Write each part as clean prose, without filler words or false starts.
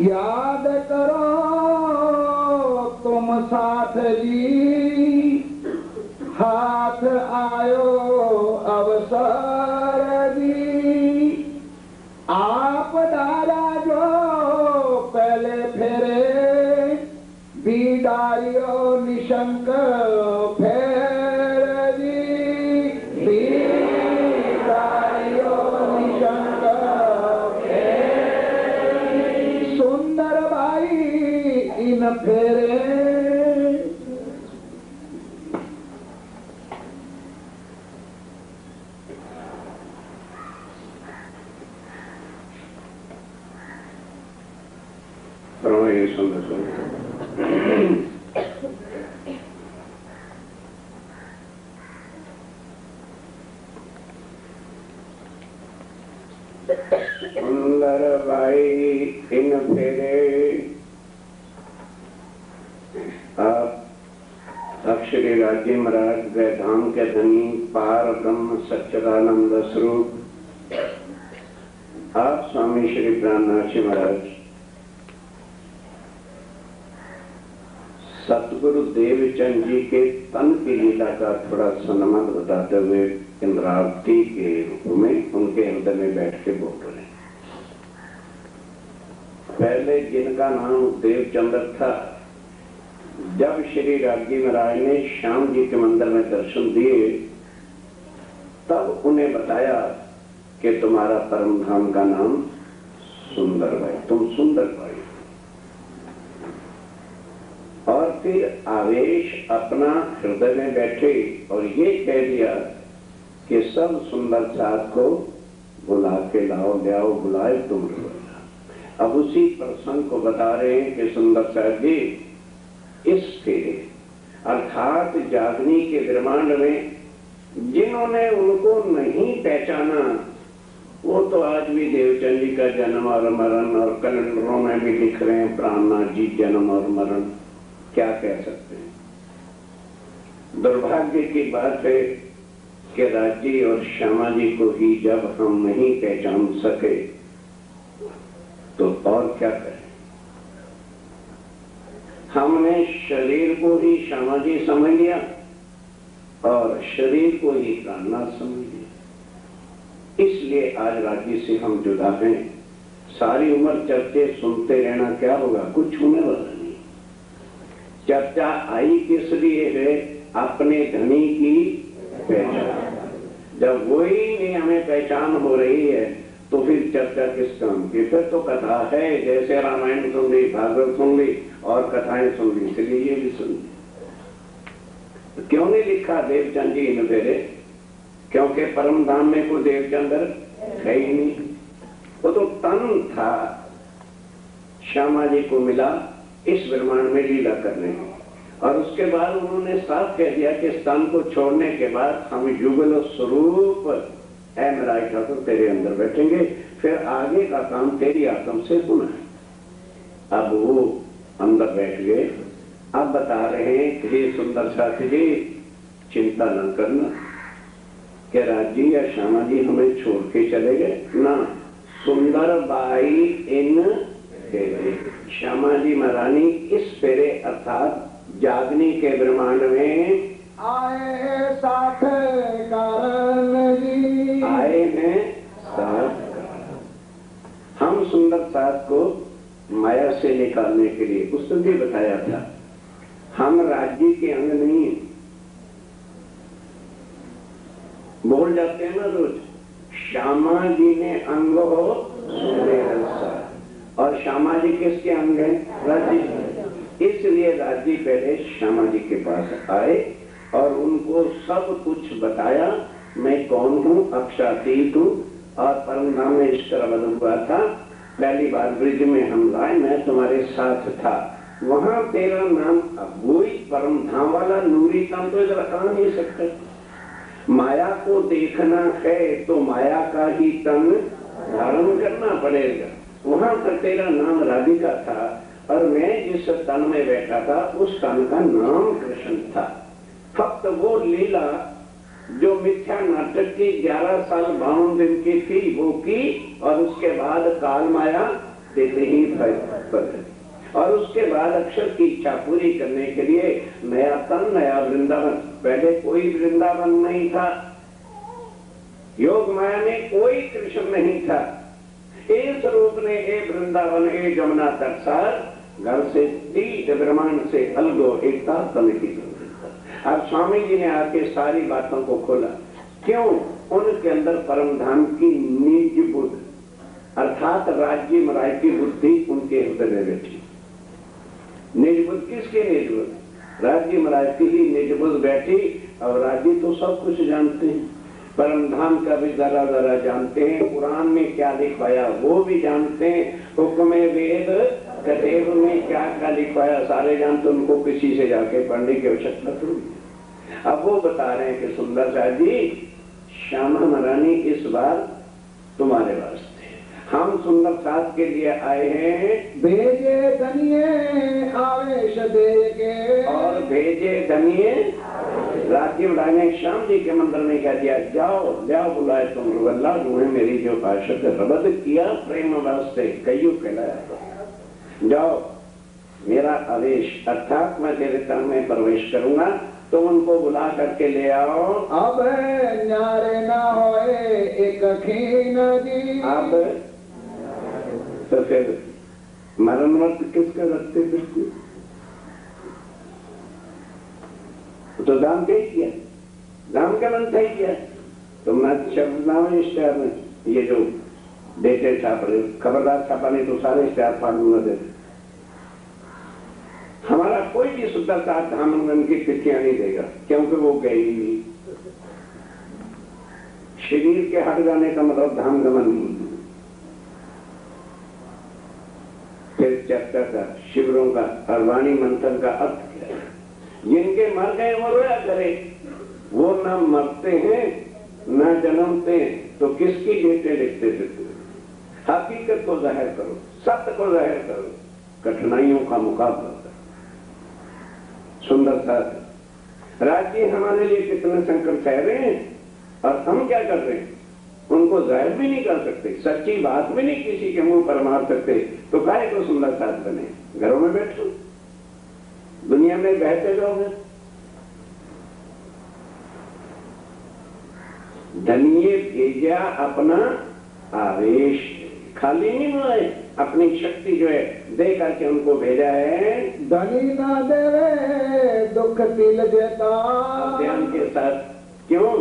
याद करो तुम साथ जी, हाथ आयो अवसर जी। आप डाला जो पहले फेरे, बीदारियो निशंक फेर जी। बीदारियो निशंक फेर, सुंदर बाई इन फेरे। सुंदर बाई इन फेरे। आप श्री राजी महाराज वैधाम के धनी पार ब्रह्म सच्चिदानंद स्वरूप, आप स्वामी श्री प्राणनाथ जी महाराज सतगुरु देवचंद जी के तन की लीला का थोड़ा सनमत बताते हुए इंद्रावती के रूप में उनके हृदय में बैठ के बोल रहे हैं। पहले जिनका नाम देवचंद्र था, जब श्री रागी महाराज ने श्याम जी के मंदिर में दर्शन दिए, तब उन्हें बताया कि तुम्हारा परम धाम का नाम सुंदर भाई, तुम सुंदर भाई। और फिर आवेश अपना हृदय में बैठे और ये कह दिया कि सब सुंदर साथ को बुला के लाओ, ले आओ, बुलाए तुम। अब उसी प्रसंग को बता रहे हैं कि सुंदर साथ जी इस फेरे अर्थात जागनी के ब्रह्मांड में जिन्होंने उनको नहीं पहचाना, वो तो आज भी देवचंद जी का जन्म और मरण और कैलेंडरों में भी लिख रहे हैं प्राणनाथ जी जन्म और मरण। क्या कह सकते हैं। दुर्भाग्य की बात है कि राजी और श्यामा जी को ही जब हम नहीं पहचान सके तो और क्या करें। हमने शरीर को ही श्यामा जी समझ लिया और शरीर को ही प्राणनाथ समझ लिया। इसलिए आज राजी से हम जुदा हैं। सारी उम्र चर्चे सुनते रहना क्या होगा, कुछ होने वाला नहीं। चर्चा आई किस लिए है, अपने धनी की पहचान। जब वही नहीं हमें पहचान हो रही है तो फिर चर्चा किस काम की। फिर तो कथा है, जैसे रामायण सुन ली, भागवत सुन ली और कथाएं सुन ली, इसलिए ये भी सुन ली। क्यों नहीं लिखा देवचंद जी इन फेरे? क्योंकि परम धाम में कोई देवचंद्र है ही नहीं। वो तो तन था, श्यामा जी को मिला इस ब्रह्मांड में लीला करने। और उसके बाद उन्होंने साफ कह दिया कि स्थान को छोड़ने के बाद हम युगल स्वरूप राय ठाकुर तेरे अंदर बैठेंगे, फिर आगे का काम तेरी आत्म से होना है। अब वो अंदर बैठ गए। अब बता रहे हैं कि सुंदर साथी जी चिंता न करना कि राजी या श्यामा जी हमें छोड़ के चले गए ना। सुंदर बाई इन फेरे, श्यामा जी महारानी इस फेरे अर्थात जागनी के ब्रह्मांड में आए साथ कारण जी, आए हैं साथ। हम सुंदर साथ को माया से निकालने के लिए उस दिन भी बताया था, हम राज्य के अंग नहीं है। बोल जाते हैं ना रोज, श्यामा जी ने अंग हो और श्यामा जी किसके अंग है? राज्य। इसलिए राज्य पहले श्यामा जी के पास आए और उनको सब कुछ बताया। मैं कौन हूँ, अक्षातीत हूँ और परम धाम में इस तरह बना हुआ था। पहली बार ब्रिज में हम लाए, मैं तुम्हारे साथ था, वहां तेरा नाम अब वही परम धाम वाला नूरी काम तो इधर आ नहीं सकता। माया को देखना है तो माया का ही तन धारण करना पड़ेगा। वहां तक तेरा नाम राधिका था और मैं जिस तन में बैठा था उस तन का नाम कृष्ण था। फक्त वो लीला जो मिथ्या नाटक की 11 साल 52 दिन की थी वो की और उसके बाद काल माया देते ही बदल और उसके बाद अक्षर की इच्छा पूरी करने के लिए नया तन नया वृंदावन। पहले कोई वृंदावन नहीं था, योग माया में कोई कृष्ण नहीं था। इस रूप ने ए वृंदावन ए जमुना तट सार घर से तीत ब्रह्मांड से अलगो एकता तन की। अब स्वामी जी ने आके सारी बातों को खोला। क्यों? उनके अंदर परम धाम की निज बुद्ध अर्थात राज्य मराय की बुद्धि उनके हृदय में बैठी। निज बुद्ध किसके निज बुद्ध? राज्य मराय की ही निज बुद्ध बैठी। और राज्य तो सब कुछ जानते हैं, परम धाम का भी जरा जरा जानते हैं, कुरान में क्या लिखवाया वो भी जानते हैं, हुक्म वेद कतेब में क्या क्या लिखवाया सारे जानते। उनको किसी से जाके पढ़ने की आवश्यकता थोड़ी। अब वो बता रहे हैं कि सुंदर शाह जी, श्यामा महारानी इस बार तुम्हारे वास्ते हम सुंदर साथ के लिए आए हैं। भेजे धनिये आवेश दे के और भेजे धनिये राज्य ने श्याम जी के मंदिर में कह दिया, जाओ जाओ बुलाए तुम रुगल्ला जो है मेरी जो पार्षद रबद किया प्रेम वास्ते कईयों कहलाया, जाओ मेरा आवेश अर्थात मैं तेरे तन में प्रवेश करूंगा, तुम उनको बुला करके ले आओ। अब न्यारे ना होए एक खीन जी। अब तो फिर मरण मत किसका रखते फिरते? तो दाम क्या किया? दाम का मन था किया। तुम शब्द नाम इश्तेहार में ये जो देते छाप रहे, खबरदार छापा नहीं तो सारे इश्तेहार फाड़ न देते। हमारा कोई भी शुद्धता धामगमन की तिथियां नहीं देगा क्योंकि वो गई नहीं। शरीर के हट जाने का मतलब धामगमन नहीं। फिर चर्चा का शिविरों का और वाणी मंथन का अर्थ क्या है? जिनके मर गए वो रोया करे, वो न मरते हैं न जन्मते हैं तो किसकी डेटे लिखते फिरते? हकीकत को जाहिर करो, सत्य को जाहिर करो, कठिनाइयों का मुकाबला करो। सुंदर साथ राज्य हमारे लिए कितने संकट सह रहे हैं और हम क्या कर रहे हैं? उनको जाहिर भी नहीं कर सकते, सच्ची बात भी नहीं किसी के मुंह पर मार सकते, तो काहे को सुंदर साथ बने? घरों में बैठो, दुनिया में बहते रहोगे। धनिये भेजा अपना आवेश, खाली नहीं हुआ है, अपनी शक्ति जो है दे करके उनको भेजा है। धनी ना देवे दुख तिल देता। ध्यान के साथ, क्यों?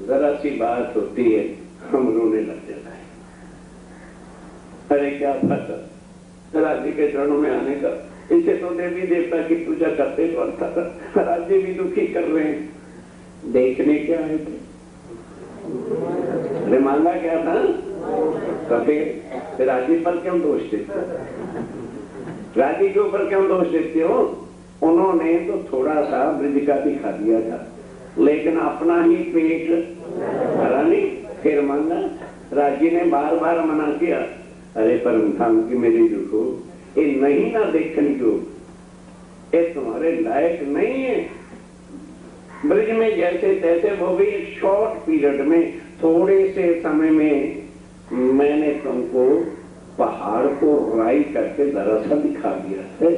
जरा सी बात होती है हम रोने लग जाता है। अरे क्या फर्क राज्य के चरणों में आने का, इसे तो देवी देवता की पूजा करते तो अच्छा, राज्य भी दुखी कर रहे हैं। देखने क्या आए थे? अरे मांगा क्या था? कभी राज्य पर क्यों दोष देते? राज्य के ऊपर क्यों दोष देते हो? उन्होंने तो थोड़ा सा ब्रज का भी खा दिया था लेकिन अपना ही पेट भरा नहीं, फिर मांगा। राज्य ने बार बार मना किया, अरे परम धाम की मेरी दुखो, ये नहीं ना देखने को, ये तुम्हारे लायक नहीं है। ब्रिज में जैसे तैसे वो भी शॉर्ट पीरियड में थोड़े से समय में मैंने तुमको पहाड़ को राई करके जरा सा दिखा दिया है,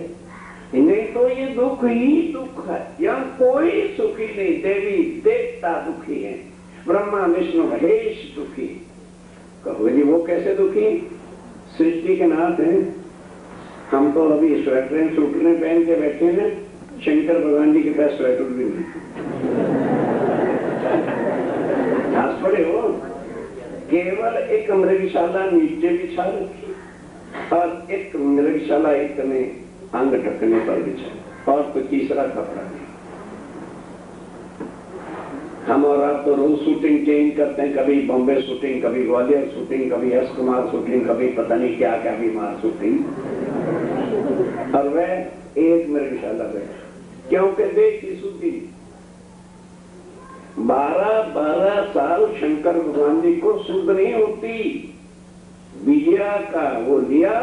नहीं तो ये दुख ही दुख है, यहाँ कोई सुखी नहीं। देवी देवता दुखी है, ब्रह्मा विष्णु महेश दुखी। कहो जी वो कैसे दुखी? सृष्टि के नाथ हैं। हम तो अभी स्वेटर सूटने पहन के बैठे हैं, शंकर भगवान जी के पास स्वेटर भी नहीं। घास पड़े हो, केवल एक मृगशाला नीचे बिछा रखी और एक मृगशाला एक में अंग ढकने पर बिछा और कोई तीसरा कपड़ा नहीं। हम और आप तो रोज शूटिंग चेंज करते हैं, कभी बॉम्बे शूटिंग, कभी ग्वालियर शूटिंग, कभी एस कुमार शूटिंग, कभी पता नहीं क्या क्या बीमार शूटिंग, और वह एक मृगशाला बैठा क्योंकि देश की शुद्धि। 12 साल शंकर भगवान जी को शुद्ध नहीं होती। विजया का वो लिया,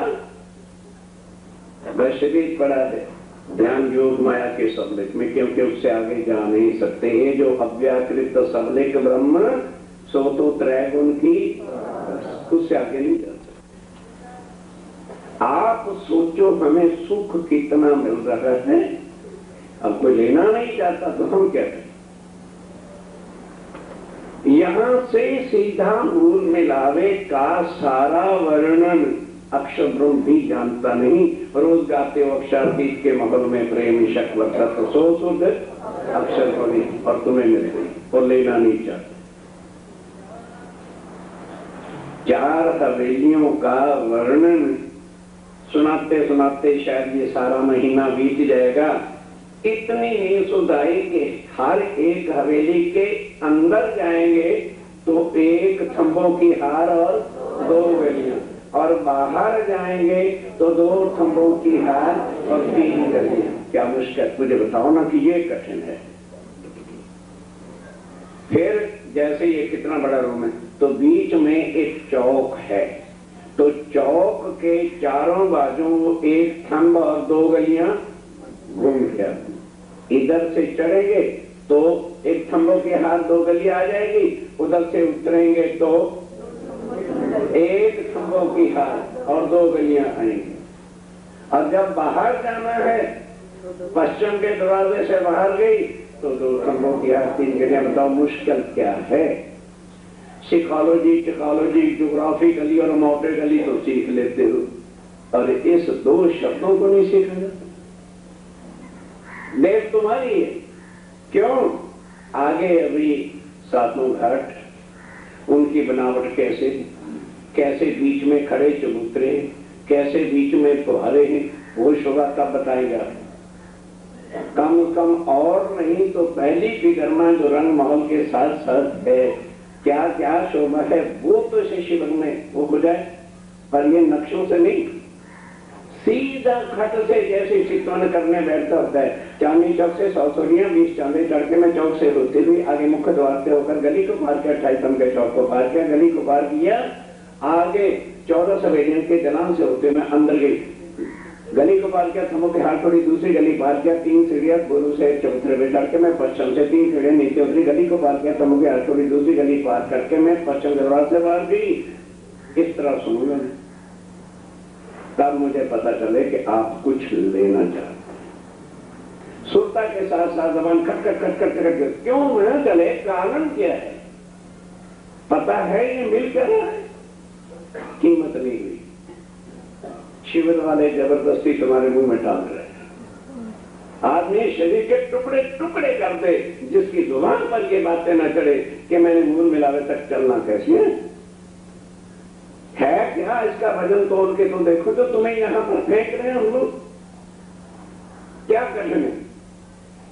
वैश्विक पड़ा है ध्यान योग माया के सबलिक में, क्योंकि उससे आगे जा नहीं सकते। ये जो अव्याकृत सबलिक ब्रह्म सो तो त्रैगुण की, उससे आगे नहीं जा सकते। आप सोचो हमें सुख कितना मिल रहा है, अब कोई लेना नहीं चाहता तो हम क्या करें? यहां से सीधा मूल मिलावे का सारा वर्णन अक्षर ब्रह्म भी जानता नहीं। रोज गाते हो अक्षरातीत के महल में प्रेम शक वर्षा सो शुद्ध अक्षर बनी और तुम्हें मिल गई और लेना नहीं चाहते। 4 हवेलियों का वर्णन सुनाते सुनाते शायद ये सारा महीना बीत जाएगा। इतनी नहीं सुधाई कि हर एक हवेली के अंदर जाएंगे तो 1 थंबों की हार और 2 गलियां, और बाहर जाएंगे तो 2 थंबों की हार और 3 गलियां। क्या मुश्किल, मुझे बताओ ना कि ये कठिन है। फिर जैसे ये कितना बड़ा रूम है तो बीच में एक चौक है, तो चौक के चारों बाजू 1 थंब और 2 गलियां घूम गया। इधर से चढ़ेंगे तो 1 थंबों के हाथ 2 गलियां आ जाएगी, उधर से उतरेंगे तो 1 थंबों की हाथ और 2 गलियां आएंगी। और जब बाहर जाना है, पश्चिम के दरवाजे से बाहर गई तो 2 थंबों की हाथ 3 गलियां। बताओ मुश्किल क्या है? साइकोलॉजी, टिकोलॉजी, ज्योग्राफी गली और मोटे गली तो सीख लेते हो, और इस 2 शब्दों को नहीं सीखना। देश तुम्हारी है, क्यों? आगे अभी 7 घाट, उनकी बनावट कैसे कैसे बीच में खड़े चबूतरे, कैसे बीच में फुहारे हैं, वो शोभा कब बताएगा? कम और नहीं तो पहली विगरमा जो रंग महल के साथ साथ है, क्या क्या शोभा है वो तो इसे शिविर में वो हो जाए, पर ये नक्शों से नहीं, सीधा खट से जैसे चित्रण करने बैठता होता है। चांदनी चौक से 100 सोनिया 20 चांदनी तड़के में चौक से होते हुए आगे मुख्य द्वार से होकर गली को पार किया, 28 के चौक को पार किया, गली को पार किया, आगे 14 सवेलियन के जलान से होते मैं अंदर गई, गली को पार किया, थमो के हाथ थोड़ी दूसरी गली पार किया, 3 सीढ़ियां गुरु से चौथे में चढ़ के मैं पश्चिम से 3 सीढ़ियां नीचे उतरी, गली को पार किया, थमो के हाथ थोड़ी दूसरी गली पार करके मैं पश्चिम दरवाजे से बाहर गई। इस तरह सुनूंगा मैं, तब मुझे पता चले कि आप कुछ लेना चाहते। सुरता के साथ साथ जबान खट खट खट खट खट क्यों न चले, कारण क्या है? पता है ये मिल कर रहा है, कीमत नहीं हुई। शिविर वाले जबरदस्ती तुम्हारे मुंह में डाल रहे हैं। आदमी शरीर के टुकड़े टुकड़े कर दे, जिसकी जुबान पर ये बातें न चढ़े कि मैंने मूल मिलावे तक चलना कैसी है क्या? इसका वजन तोल के तुम देखो तो तुम्हें यहां पर फेंक रहे हैं हम लोग। क्या करने,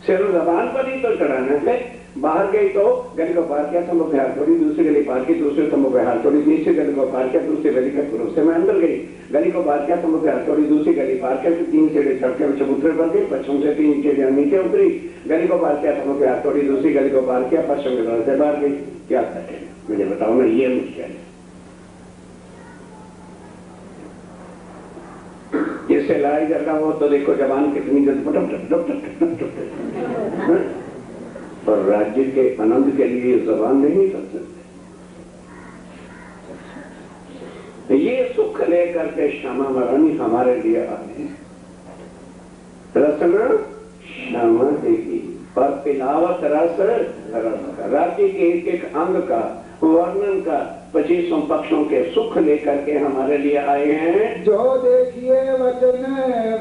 सिर जबान पर ही तो चढ़ाना है। बाहर गई तो गली को पार किया, थम्बों पे हाथ छोड़ी, दूसरी गली पार की, दूसरे थम्बों पे हाथ छोड़ी, तीसरी गली को पार किया, दूसरी गली के पुरुष से मैं अंदर गई, गली को पार किया, थम्बों पे हाथ छोड़ी, दूसरी गली पार किया, 3 सीढ़ी चढ़ के चबूतरे पर गई, पश्चिम से 3 सीढ़ियां नीचे उतरी, गली को पार किया, थम्बों पे हाथ छोड़ी, दूसरी गली को पार किया, पश्चिम के दरवाजे से बाहर गई। क्या करें मुझे बताओ ना, ये मुश्किल है। इससे लड़ाई झगड़ा हो तो देखो जवान कितनी और राज्य के आनंद के लिए जबान नहीं कर सकते। ये सुख लेकर के श्यामा महारानी हमारे लिए आए, रसना श्यामा देगी और पिलावत रस राज्य के एक अंग का वर्णन का 25 पक्षों के सुख लेकर के हमारे लिए आए हैं। जो देखिए वचन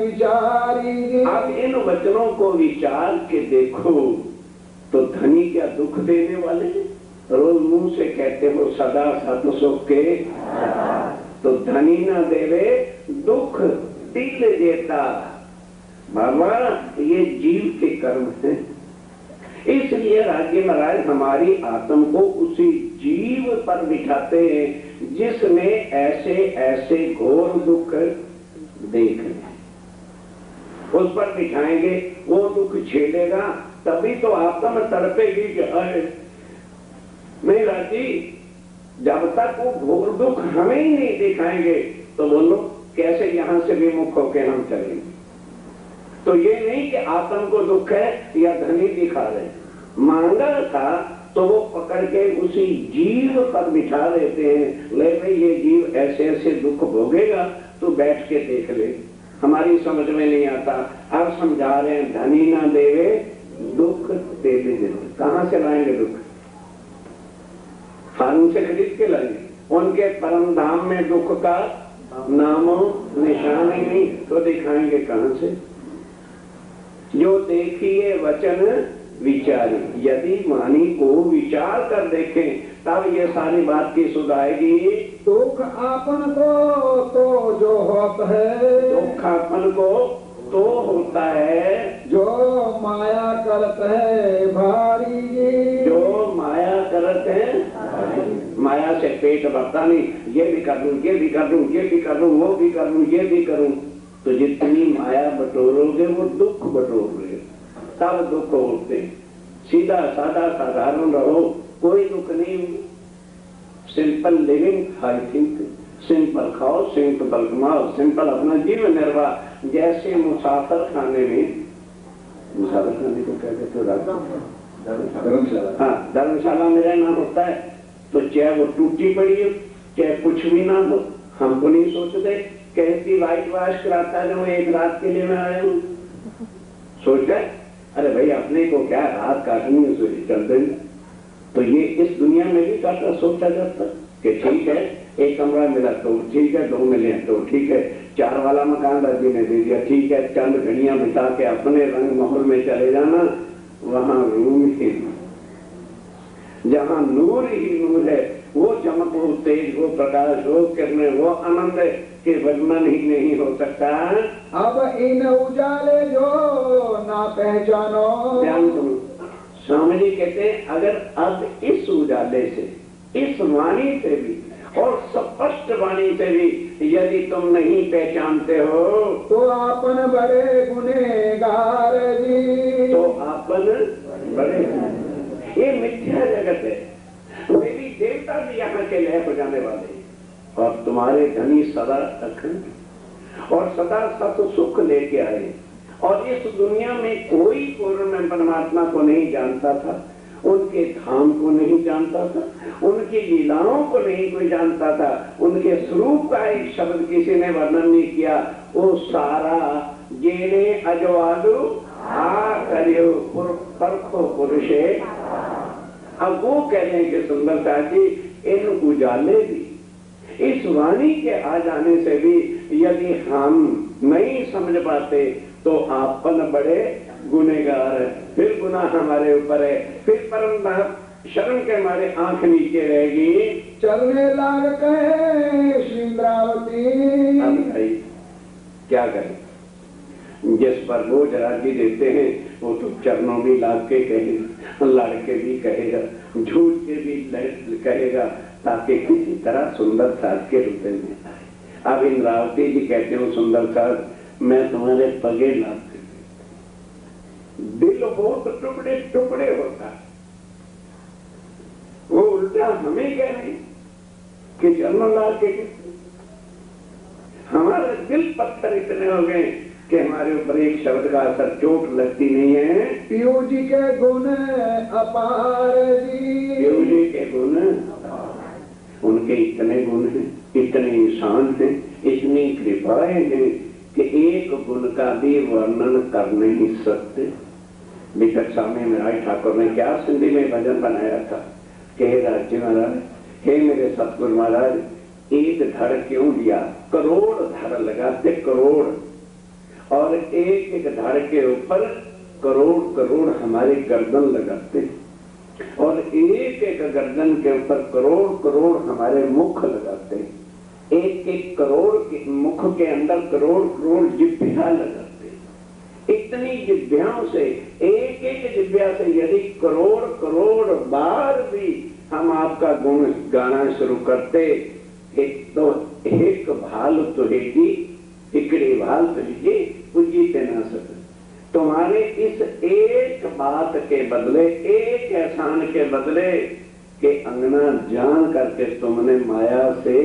विचारी, आप इन वचनों को विचार के देखो तो धनी क्या दुख देने वाले, रोज मुंह से कहते हो सदा सत सुख के, तो धनी ना देवे दुख दिल देता। बाबा ये जीव के कर्म है, इसलिए राज्य महाराज हमारी आत्म को उसी जीव पर बिठाते हैं जिसने ऐसे ऐसे घोर दुख देख ले, उस पर बिठाएंगे, वो दुख झेलेगा, तभी तो आत्मा तड़पेगी कि नहीं राजी, जब तक वो घोर दुख हमें ही नहीं दिखाएंगे तो बोलो कैसे यहां से विमुख होकर हम चलेंगे। तो ये नहीं कि आत्म को दुख है या धनी दिखा रहे, मांगा था तो वो पकड़ के उसी जीव पर बिठा देते हैं। ले भाई ये जीव ऐसे ऐसे दुख भोगेगा, तो बैठ के देख ले, हमारी समझ में नहीं आता। अब समझा रहे हैं धनी ना देवे दुख देवे देवे। कहां से लाएंगे दुख? फार्म से खरीद के लाएंगे। उनके परम धाम में दुख का नामो निशान ही नहीं, तो दिखाएंगे कहां से? जो देखिए वचन विचारी, यदि वाणी को विचार कर देखें तब ये सारी बात की सुध आएगी। दुख आपन को तो जो होता है, दुख आपन को तो होता है, जो माया करत है भारी। जो माया करत है, माया से पेट भरता नहीं, ये भी कर लूं, ये भी कर लूं, ये भी कर लूं, वो भी कर लूं, ये भी करूं, तो जितनी माया बटोरोगे वो दुख बटोरोगे, तब दुख होते। सीधा साधा साधारण रहो, कोई दुख नहीं। Simple living I think, simple खाओ, सिंपल कमाओ, सिंपल अपना जीवन निर्वाह। जैसे मुसाफिर खाने में, मुसाफिर खाने को क्या कहते हो? धर्मशाला। हाँ, धर्मशाला में रहना होता है, तो चाहे वो टूटी पड़ी हो, चाहे कुछ भी ना हो, हमको नहीं सोचते कहती व्हाइट वॉश कराता है, वो एक रात के लिए मैं आया हूँ। सोचता है अरे भाई अपने को क्या रात काटनी है, चल देंगे। तो ये इस दुनिया में भी काटा सोचा जाता कि ठीक है एक कमरा मिला तो ठीक है, 2 मिले तो ठीक है, 4 वाला मकान राज्य ने दे दिया, ठीक है, चंद घड़ियां बिता के अपने रंग महल में चले जाना। वहां रूम ही, जहां नूर ही नूर है, वो चमक, वो तेज, वो प्रकाश, वो किरणें, वो आनंद है कि वर्णन ही नहीं हो सकता। अब इन उजाले जो ना पहचानो। ध्यान सुनो, स्वामी जी कहते हैं अगर अब इस उजाले से, इस वाणी से भी और स्पष्ट वाणी से भी यदि तुम नहीं पहचानते हो, तो आपन बड़े गुनेगार जी। तो आपन बड़े, ये मिथ्या जगत है। देवी देवता भी यहाँ के लय हो जाने वाले, और तुम्हारे धनी सदा अखंड और सदा सत सुख लेके आए। और इस दुनिया में कोई पूर्ण परमात्मा को नहीं जानता था, उनके धाम को नहीं जानता था, उनकी लीलाओं को नहीं कोई जानता था, उनके स्वरूप का एक शब्द किसी ने वर्णन नहीं किया। वो सारा जेने अजवालू आ करियो परखो पुरुषे। अब वो कह रहे हैं कि सुंदरता जी इन उजाले भी, इस वाणी के आ जाने से भी यदि हम नहीं समझ पाते तो आपन बड़े गुनेगार है, फिर गुनाह हमारे ऊपर है, फिर परम शर्म के हमारे आंख नीचे रहेगी। चलने लाग कहे श्रीन्द्रावती। अब भाई क्या करें, जिस पर बोझ राजी देते हैं वो तो चरणों में लाग के कहेगा, लड़के भी कहेगा, झूठ के भी कहेगा, ताकि किसी तरह सुंदर साज के रुपए में आए। अब इंद्रावती जी कहते हो सुंदर साज मैं तुम्हारे पगे लागते, दिल बहुत टुकड़े टुकड़े होता, वो उल्टा हमें कह रहे कि चरणों लाग के, हमारे दिल पत्थर इतने हो गए कि हमारे ऊपर एक शब्द का असर चोट लगती नहीं है। पीयू जी के गुण अपार जी। पीयू जी के गुण, उनके इतने गुण हैं, इतने इंसान हैं, इतनी कृपाएं हैं कि एक गुण का भी वर्णन कर नहीं सकते। विकट स्वामी महाराज ठाकुर ने क्या सिंधी में भजन बनाया था कि हे राज्य महाराज, हे मेरे सतगुरु महाराज, एक धड़ क्यों दिया, करोड़ धड़ लगाते, करोड़, और एक एक धड़ के ऊपर करोड़ करोड़ हमारे गर्दन लगाते, और एक एक गर्दन के ऊपर करोड़ करोड़ हमारे मुख लगाते, एक एक करोड़ के मुख के अंदर करोड़ करोड़ जिभ्या लगाते। इतनी जिभ्याओं से, एक एक जिभ्या से यदि करोड़ करोड़ बार भी हम आपका गुण गाना शुरू करते, तो एक भाल तो हेगी, इकड़ी भाल तो हेगी, पूजीते ना सके। तुम्हारे इस एक बात के बदले, एक एहसान के बदले कि अंगना जान करके तुमने माया से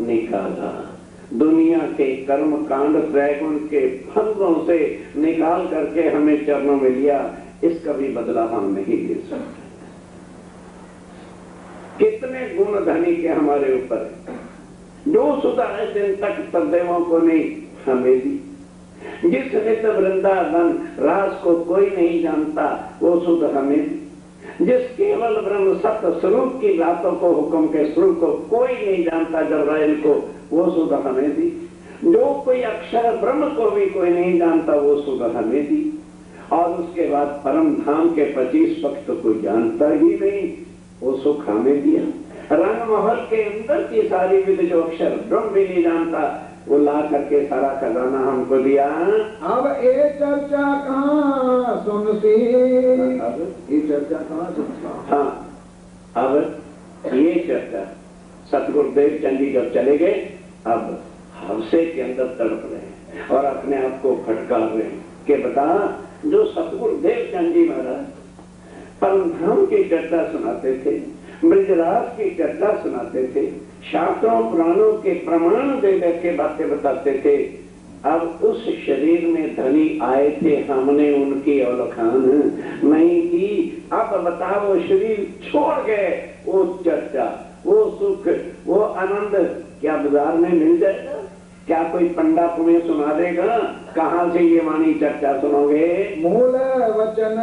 निकाला, दुनिया के कर्म कांड त्रैगुण के फंदों से निकाल करके हमें चरणों में लिया, इसका भी बदला हम नहीं ले सकते। कितने गुण धनी के हमारे ऊपर, जो सुधा है दिन तक सदैवों को नहीं हमें दी, जिस नित वृंदावन रास को कोई नहीं जानता वो सुध हमें दी, जिस केवल ब्रह्म सत्य स्वरूप की बातों को, हुक्म के स्वरूप को कोई नहीं जानता जबराइल को, वो सुध हमें दी, जो कोई अक्षर ब्रह्म को भी कोई नहीं जानता वो सुध हमें दी, और उसके बाद परम धाम के 25 पक्ष तो कोई जानता ही नहीं, वो सुख हमें दिया। रंग महल के अंदर की सारी विधि जो अक्षर ब्रह्म भी नहीं जानता वो ला करके सारा खजाना हमको दिया। अब ये चर्चा कहाँ सुनती, ये चर्चा कहाँ सुनती? हाँ, अब ये चर्चा सतगुरुदेव चंदी जब चले गए, अब हवसे के अंदर तड़प रहे हैं और अपने आप को फटकार रहे हैं कि बता, जो सतगुरुदेव चंदी महाराज परम धाम की चर्चा सुनाते थे, ब्रजराज की चर्चा सुनाते थे, शास्त्रों पुराणों के प्रमाण दे दे के बातें बताते थे, अब उस शरीर में धनी आए थे, हमने उनकी औलखान नहीं की। अब बताओ, वो शरीर छोड़ गए, वो चर्चा, वो सुख, वो आनंद क्या बाजार में मिल जाएगा? क्या कोई पंडा तुम्हें सुना देगा? कहाँ से ये वाणी चर्चा सुनोगे? मूल वचन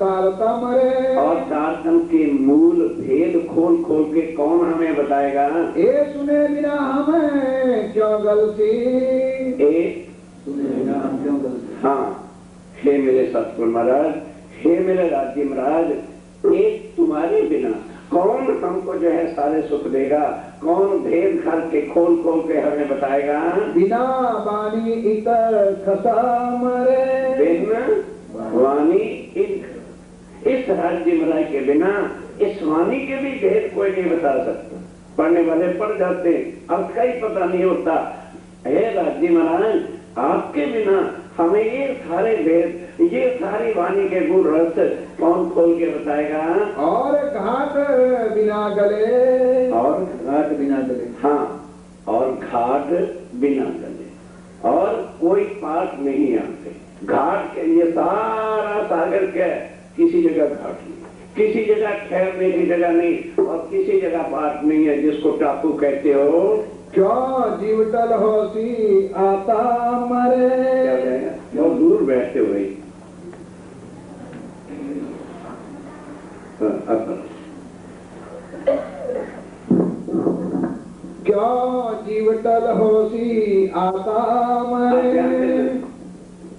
तारतम रे, और तारतम के मूल भेद खोल खोल के कौन हमें बताएगा? ये सुने बिना हमें क्यों गलती, ए सुने बिना हम क्यों गलती। हाँ, हे मेरे सतगुरु महाराज, हे मेरे राज्य महाराज, एक तुम्हारे बिना कौन हमको जो है सारे सुख देगा? कौन भेद घर के खोल खोल के हमें बताएगा? बिना वाणी इतर खसा मरे, बिना वाणी इस राज्य महाराज के बिना इस वाणी के भी भेद कोई नहीं बता सकता। पढ़ने वाले पढ़ जाते, अर्थ का ही पता नहीं होता। हे राज्य महाराज, आपके बिना हमें ये सारे भेद, ये सारी वाणी के गुण रस कौन खोल के बताएगा? और घाट बिना गले, और घाट बिना गले, हाँ, और घाट बिना गले, और कोई पाठ नहीं आते। घाट के लिए सारा सागर क्या है, किसी जगह घाट नहीं, किसी जगह ठहरने की जगह नहीं, और किसी जगह पाठ नहीं है, जिसको टापू कहते हो। क्यों जीवटल होसी आता मरे, बहुत दूर बैठते हुए क्यों जीवटल होसी आता मरे,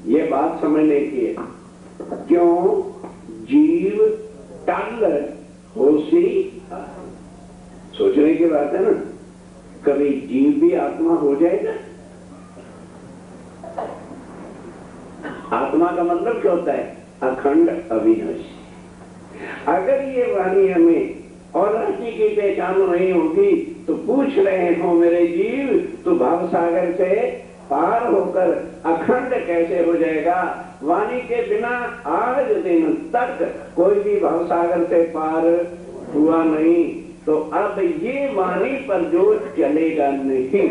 ये बात समझने की है। क्यों जीव टल होसी, सोचने की बात है ना। कभी जीव भी आत्मा हो जाएगा? आत्मा का मतलब क्या होता है? अखंड अविनाशी। अगर ये वाणी हमें और राशि की पहचान नहीं होगी तो पूछ रहे हो मेरे जीव, तो भव सागर से पार होकर अखंड कैसे हो जाएगा? वाणी के बिना आज दिन तक कोई भी भव सागर से पार हुआ नहीं, तो अब ये वाणी पर जो चलेगा नहीं,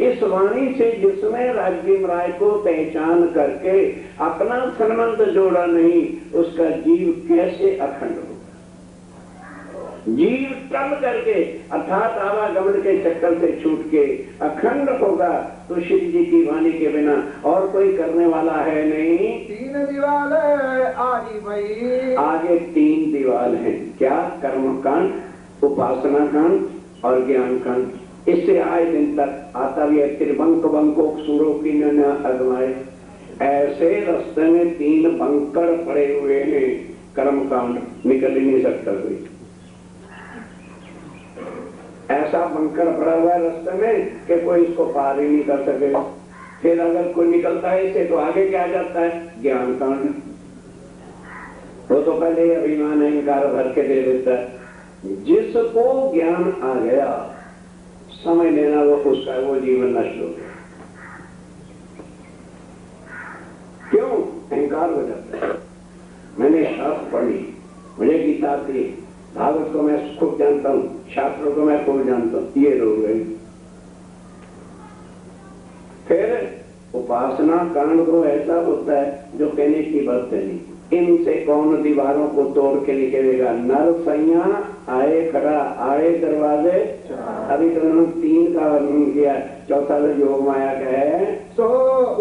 इस वाणी से जिसने राज्य राय को पहचान करके अपना संबंध जोड़ा नहीं, उसका जीव कैसे अखंड होगा? जीव टल करके अर्थात आवागमन के चक्कर से छूट के अखंड होगा, तो शिव जी की वाणी के बिना और कोई करने वाला है नहीं। 3 दीवाल आगे भाई, आगे 3 दीवाल हैं। क्या? कर्म कांड, उपासना कांड और ज्ञान कांड। इससे आए दिन तक आता भी है, त्रिबंक बंको सूरों की न अगमाए। ऐसे रास्ते में 3 बंकर पड़े हुए हैं, कर्म कांड निकल ही नहीं सकता कोई। ऐसा बंकर पड़ा हुआ है रास्ते में कि कोई इसको पार ही नहीं कर सके। फिर अगर कोई निकलता है इसे तो आगे क्या जाता है? ज्ञान कांड। वो तो पहले अभिमान अहंकार भर के दे देता है। जिसको ज्ञान आ गया, समझ लेना वो उसका वो जीवन नष्ट हो गया। क्यों? अहंकार हो जाता है। मैंने शास्त्र पढ़ी, मुझे गीता थी, भागवत को मैं खूब जानता हूं, शास्त्रों को मैं खूब जानता हूं, ये रोग है। फिर उपासना कांड को ऐसा होता है जो कहने की बात नहीं। इनसे कौन दीवारों को तोड़ के निकलेगा, नर सैया आए खड़ा आए दरवाजे। अभी तो उन्होंने 3 का वर्णन किया, चौथा तो योग माया का है, सो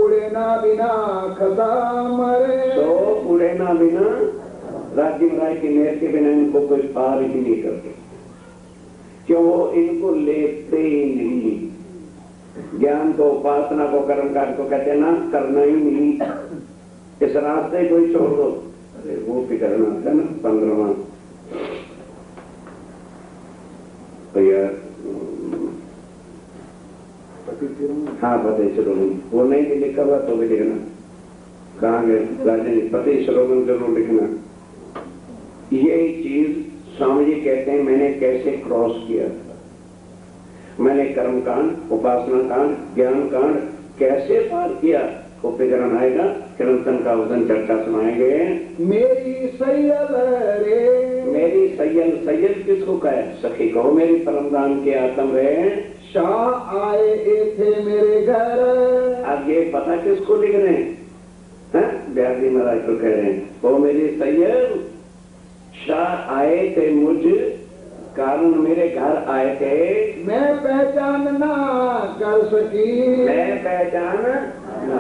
उड़े ना बिना खसा मरे। सो उड़े ना बिना, राज्य राय की मेहर के बिना इनको कोई पार ही नहीं करते, क्यों? वो इनको लेते ही नहीं। ज्ञान को, उपासना को, कर्मकांड को कहते ना करना ही नहीं। इस रास्ते को ही छोड़ दो। अरे वो भी करना था ना 15वां भैया, हाँ पति श्रोगन, वो नहीं भी लिखा हुआ तो भी लिखना, कहाँ गए राजन, पति श्रोगन जरूर लिखना। ये चीज स्वामी जी कहते हैं मैंने कैसे क्रॉस किया था, मैंने कर्मकांड, उपासना कांड, ज्ञान कांड कैसे पार किया। वो विवरण आएगा, कीर्तन का उदन चर्चा सुनाएंगे। मेरी सैयल रे, मेरी सैयल, सैयल किसको कहे? सखी कहो मेरी परमदान के आत्म रे। शाह आए थे मेरे घर। अब ये पता किसको लिख रहे हैं? ब्याजी महाराज को कह रहे हैं, वो मेरी सैयल शाह आए थे मुझ कारण मेरे घर आए थे, मैं पहचान ना कर सकी, मैं पहचान ना।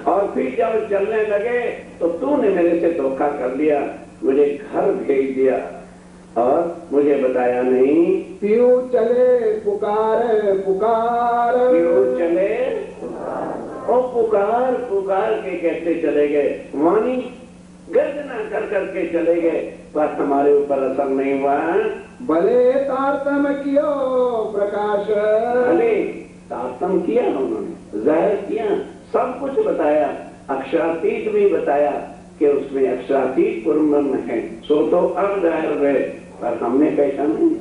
और फिर जब चलने लगे तो तूने मेरे से धोखा कर दिया, मुझे घर भेज दिया और मुझे बताया नहीं। क्यों चले पुकार पुकार, क्यों चले और पुकार पुकार के कहते चले गए, वाणी गर्जना कर करके चले गए, पर हमारे ऊपर असर नहीं हुआ। भले तारतम कियो प्रकाश, भले तारतम किया उन्होंने, जाहिर किया, सब कुछ बताया, अक्षरातीत भी बताया कि उसमें अक्षरातीत पूर्ण ब्रह्म है, सो तो अब जाहिर है, पर हमने पहचान नहीं।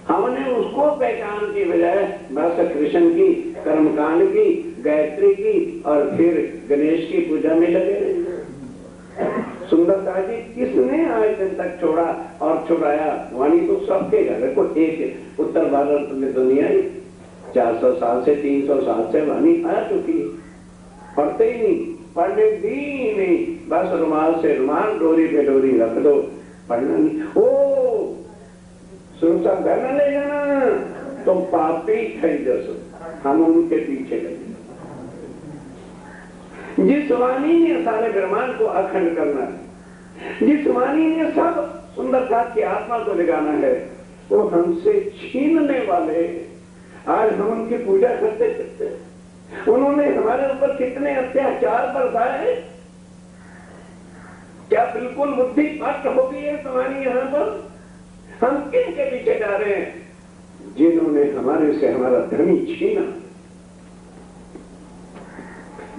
हमने उसको पहचान की बजाय बस कृष्ण की, कर्मकांड की, गायत्री की और फिर गणेश की पूजा में लगे। सुंदरता जी किसने आज दिन तक छोड़ा और छुड़ाया? वाणी तो सबके घर को, एक उत्तर भारत में दुनिया 400 साल से 300 साल से वाणी आ चुकी है, पढ़ते ही नहीं, पढ़ने दी नहीं, बस रुमाल से रुमाल, डोरी पे डोरी रख दो, पढ़ना नहीं। ओ सुरक्षा घर न ले जाना, तुम पापी थे जैसो, हम उनके पीछे लगे। जिस वाणी ने सारे ब्रह्मांड को अखंड करना है, जिस वाणी ने सब सुंदरता की आत्मा को जगाना है, वो हमसे छीनने वाले आज हम उनकी पूजा करते करते उन्होंने हमारे ऊपर कितने अत्याचार बरसाए। क्या बिल्कुल बुद्धि भ्रष्ट हो गई है तुम्हारी यहाँ पर? हम किन के पीछे जा रहे हैं? जिन्होंने हमारे से हमारा धनी छीना,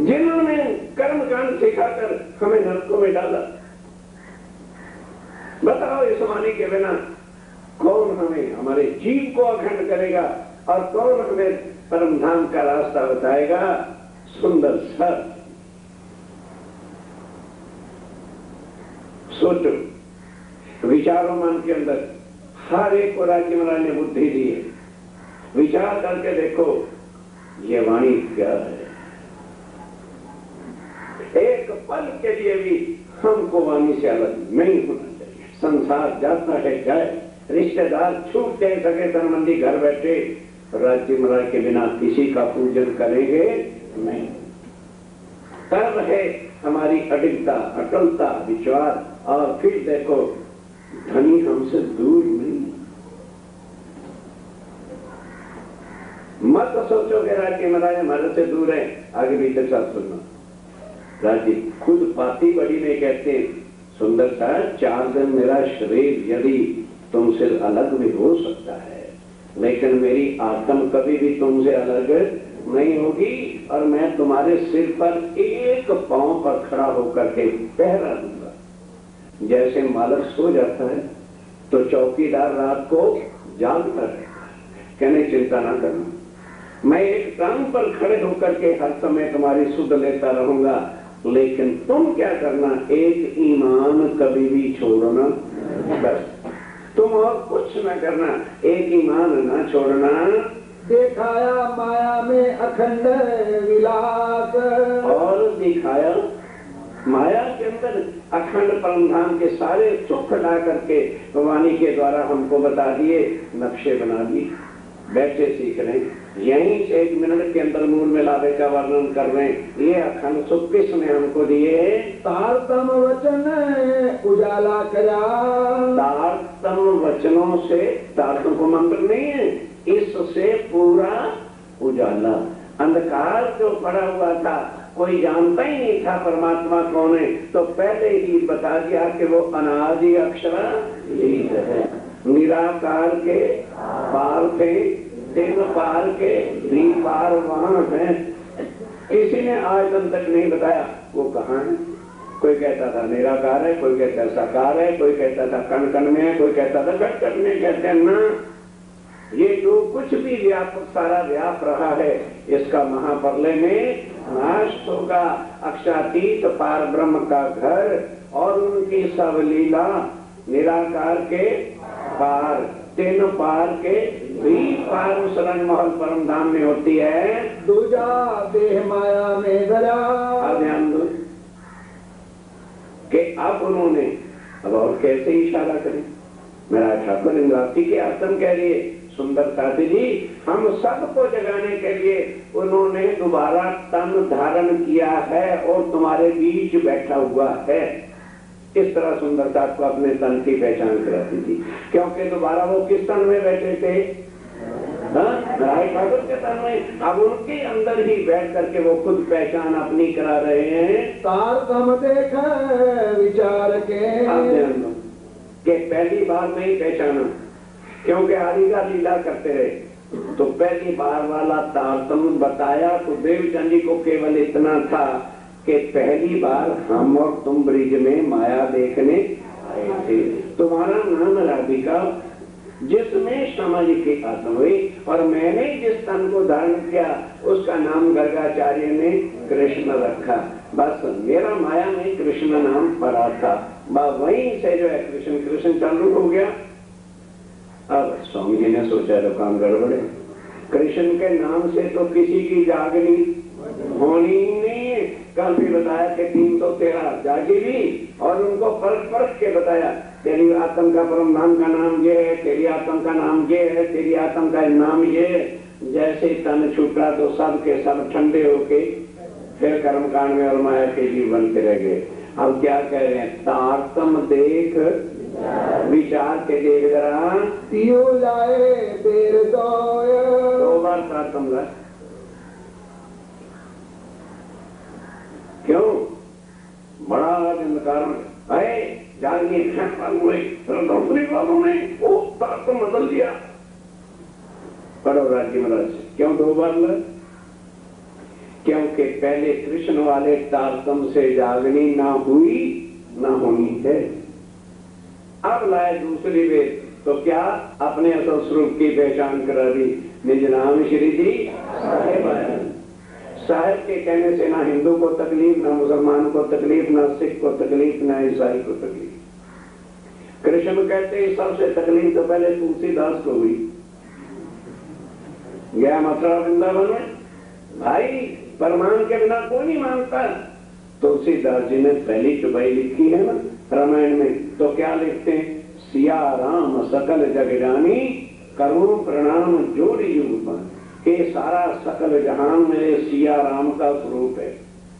जिन्होंने कर्मकांड सिखाकर हमें नरकों में डाला। बताओ इस वाणी के बिना कौन हमें, हमारे जीव को अखंड करेगा और कौन हमें परम धाम का रास्ता बताएगा? सुंदर सर सोचो, विचारों मन के अंदर हर एक को राज्य महाराज ने बुद्धि दी है, विचार करके देखो ये वाणी क्या है। एक पल के लिए भी हमको वाणी से अलग नहीं होना चाहिए। संसार जाता है जाए, रिश्तेदार छूटते, सगे संबंधी घर बैठे, राज्य महाराज के बिना किसी का पूजन करेंगे नहीं। तब है हमारी अडिगता, अटलता, विश्वास। और फिर देखो धनी हमसे दूर नहीं। मत सोचो कि राज्य महाराज हमारे से दूर है। आगे भी तक साथ सुनना, राज्य खुद पाती बड़ी में कहते सुंदर सा 4 दिन मेरा शरीर यदि तुमसे अलग भी हो सकता है, लेकिन मेरी आत्म कभी भी तुमसे अलग नहीं होगी और मैं तुम्हारे सिर पर एक पांव पर खड़ा होकर के पहरा दूंगा। जैसे मालक सो जाता है तो चौकीदार रात को जागता रहता है, कहने चिंता ना करना, मैं एक टांग पर खड़े होकर के हर समय तुम्हारी सुध लेता रहूंगा लेकिन तुम क्या करना, एक ईमान कभी भी छोड़ना, बस तुम और कुछ न करना, एक ईमान न छोड़ना। दिखाया माया में अखंड विलास, और दिखाया माया के अंदर अखंड परमधाम के सारे सुख ला करके वाणी के द्वारा हमको बता दिए, नक्शे बना दिए। बैठे सीख रहे, यहीं से 1 मिनट के अंदर मूल मिलावे का वर्णन कर रहे हैं। ये अखंड सुख किसने हमको दिए? तारतम वचन उजाला करा। तारतम वचनों से, तारतम को मंत्र नहीं है, इससे पूरा उजाला। अंधकार जो पड़ा हुआ था, कोई जानता ही नहीं था परमात्मा कौन है, तो पहले ही बता दिया कि वो अनादि अक्षर है, निराकार के पार थे, तीन पार के पार वहां है। किसी ने आज तक नहीं बताया वो कहाँ है। कोई कहता था निराकार है, कोई कहता साकार है, कोई कहता था कण कण में है, कोई कहता था घट घट में। कहते हैं ना, ये जो कुछ भी व्यापक सारा व्याप रहा है, इसका महाप्रलय में नाश होगा। अक्षातीत पार ब्रह्म का घर और उनकी सब लीला निराकार के पार, तीन पार के भी पार उस रंग महल परम धाम में होती है। दूजा देह माया में गया। ध्यान दो कि अब उन्होंने, अब और कैसे इशारा करें, मेरा ठाकुर इंद्रावती के आत्म कह रही है, सुंदर साथी जी, हम सबको जगाने के लिए उन्होंने दोबारा तन धारण किया है और तुम्हारे बीच बैठा हुआ है। इस तरह सुंदरता को अपने तन की पहचान कराती थी, क्योंकि दोबारा वो किस तन में बैठे थे? राय ठाकुर के तन में। अब उनके अंदर ही बैठ करके वो खुद पहचान अपनी करा रहे हैं। तारतम देख विचार के पहली बार में ही पहचाना, क्योंकि आदि का लीला करते रहे, तो पहली बार वाला तारतम बताया तो देवचंद जी को केवल इतना था कि पहली बार हम और तुम ब्रिज में माया देखने आए थे। तुम्हारा नाम राधिका, जिसमें श्यामा जी की आत्मा हुई, और मैंने जिस तन को धारण किया उसका नाम गर्गाचार्य ने कृष्ण रखा। बस मेरा माया में कृष्ण नाम पड़ा था, वहीं से जो है कृष्ण कृष्ण चालू हो गया। अब स्वामी जी ने सोचा तो काम गड़बड़े, कृष्ण के नाम से तो किसी की जागनी होनी ही नहीं है। कल भी बताया कि 313 जागी भी, और उनको परख परख के बताया, तेरी आत्म का परम नाम का नाम ये है, तेरी आत्म का नाम ये है, तेरी आत्म का नाम ये है। जैसे तन छूटा तो सब के सब ठंडे होके फिर कर्मकांड में और माया के जीव बनते रह गए। अब क्या कह रहे हैं? तारतम देख विचार के देख जरा, पियो जाए देर दो बार तारतम ला। क्यों? बड़ा अंधकार है, जानिए दूसरी बातों में वो तारतम बदल दिया। पढ़ो राज्य महाराज, क्यों 2 बार ला? क्योंकि पहले कृष्ण वाले तारतम से जागनी ना हुई ना होनी है। अब लाए दूसरी वेद, तो क्या अपने असल स्वरूप की पहचान करा दी। निज नाम श्री जी साहेब आया। साहेब के कहने से ना हिंदू को तकलीफ, ना मुसलमान को तकलीफ, ना सिख को तकलीफ, ना ईसाई को तकलीफ। कृष्ण कहते हैं सबसे तकलीफ तो पहले तुलसीदास को हुई। गया मथुरा वृंदावन में, भाई परमान के बिना कोई नहीं मानता। तुलसीदास जी ने पहली चुपाई लिखी है ना रामायण में, तो क्या लिखते हैं? सिया राम सकल जग जानी, करूं प्रणाम जोड़ी युग। के सारा सकल जहान मेरे सिया राम का स्वरूप है।